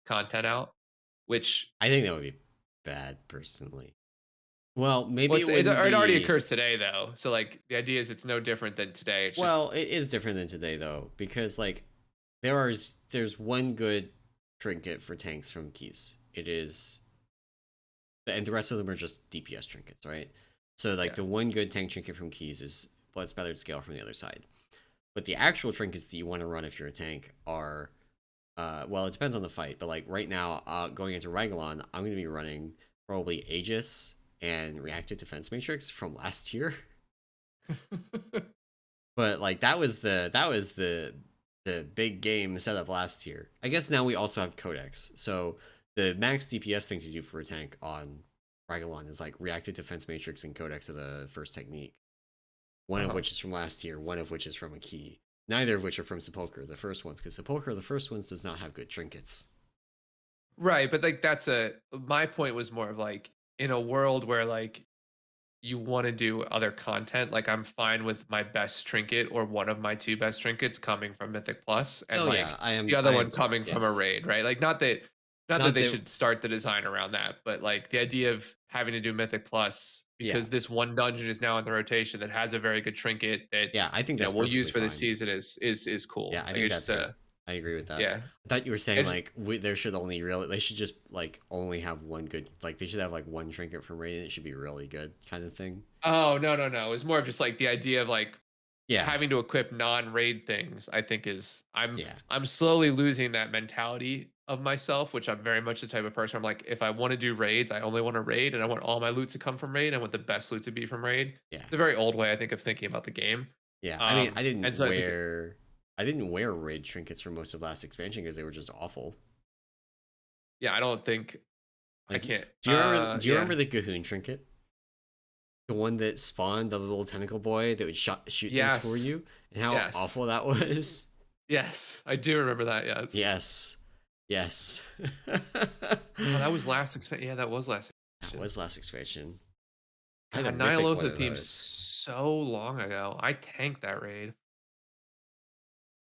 content out, which I think that would be bad personally. Well, well, maybe it it wouldn't already be. occurs today though. So like the idea is it's no different than today. It's just Well, it is different than today though, because like there's one good trinket for tanks from keys. It is, and the rest of them are just DPS trinkets, right? So like yeah. the one good tank trinket from keys is Blood Spattered Scale from the other side. But the actual trinkets that you want to run if you're a tank are, well, it depends on the fight. But like right now, going into Ragallon, I'm going to be running probably Aegis and Reactive Defense Matrix from last year. But like that was the big game setup last year. I guess now we also have Codex. So the max DPS thing to do for a tank on Ragallon is like Reactive Defense Matrix and Codex are the first technique. One of uh-huh. which is from last year, one of which is from a key. Neither of which are from Sepulcher, the first ones, because Sepulcher, the first ones, does not have good trinkets. Right, but like that's a my point was more of like in a world where like you want to do other content, like I'm fine with my best trinket or one of my two best trinkets coming from Mythic Plus and Oh yeah, like I the am. other I one am. coming from a Yes. raid, right? Like not that Not they that. should start the design around that, but like the idea of having to do Mythic Plus Yeah. because this one dungeon is now in the rotation that has a very good trinket that Yeah. I think that's we'll use perfectly for this fine. season is Yeah, cool. I Like think it's that's just good. I agree with that. yeah. I thought you were saying And like there should only really they should just like only have one good, like they should have like one trinket from raid and it should be really good kind of thing. oh no. It was more of just like the idea of like Yeah. having to equip non-raid things. I think is Yeah. I'm slowly losing that mentality of myself, which I'm very much the type of person. I'm like, if I want to do raids, I only want to raid, and I want all my loot to come from raid. I want the best loot to be from raid. Yeah. It's a very old way I think of thinking about the game. Yeah. I mean, And so I think I didn't wear raid trinkets for most of last expansion because they were just awful. yeah, I don't think I Like, can't. do you Yeah, remember the Cahoon trinket? The one that spawned the little tentacle boy that would shoot things for yes, you, and how yes, awful that was. yes. I do remember that. Yes. Yes. Yes. Oh, that was last expansion. Yeah, that was last That expansion. was last expansion. I had a God, mythic one Nyalotha of theme those. so long ago. I tanked that raid.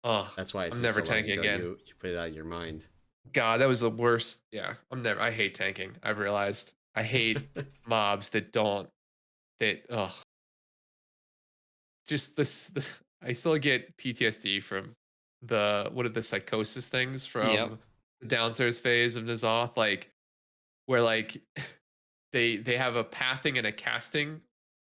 Oh, That's why it I'm seems never so long tanking ago. again. You put it out of your mind. God, that was the worst. Yeah, I hate tanking. I've realized I hate mobs that don't. That just this. I still get PTSD from the what are the psychosis things Yep. from the downstairs phase of N'Zoth, like where like they have a pathing and a casting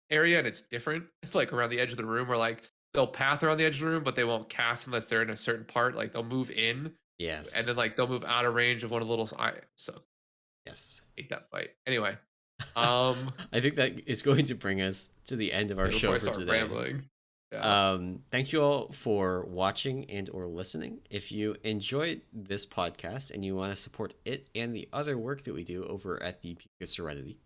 area and it's different, like around the edge of the room, where like they'll path around the edge of the room, but they won't cast unless they're in a certain part. Like they'll move in and Yes. then like they'll move out of range of one of the little. I so Yes. hate that fight. Anyway, um, I think that is going to bring us to the end of our yeah, before show I for start today. rambling, yeah, Thank you all for watching and or listening. If you enjoyed this podcast and you want to support it and the other work that we do over at the Peak of Serenity,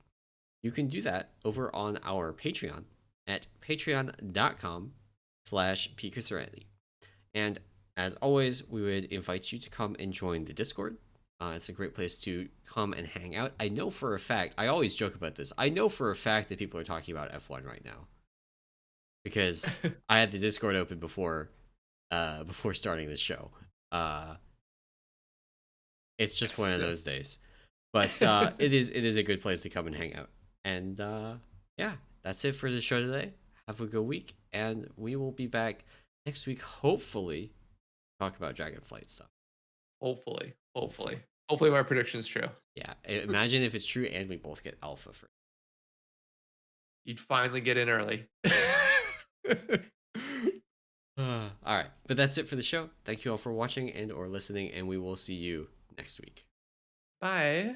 you can do that over on our Patreon at patreon.com/Peak of Serenity. And as always, we would invite you to come and join the Discord. It's a great place to come and hang out. I know for a fact, I always joke about this. I know for a fact that people are talking about F1 right now because I had the Discord open before starting this show. Uh, it's just one yes, of those yes. days, but it is a good place to come and hang out. And yeah, that's it for the show today. Have a good week, and we will be back next week. Hopefully, talk about Dragonflight stuff. Hopefully, Hopefully, my prediction is true. yeah. Imagine if it's true and we both get alpha for. You'd finally get in early. All right, but that's it for the show. Thank you all for watching and or listening, and we will see you next week. Bye.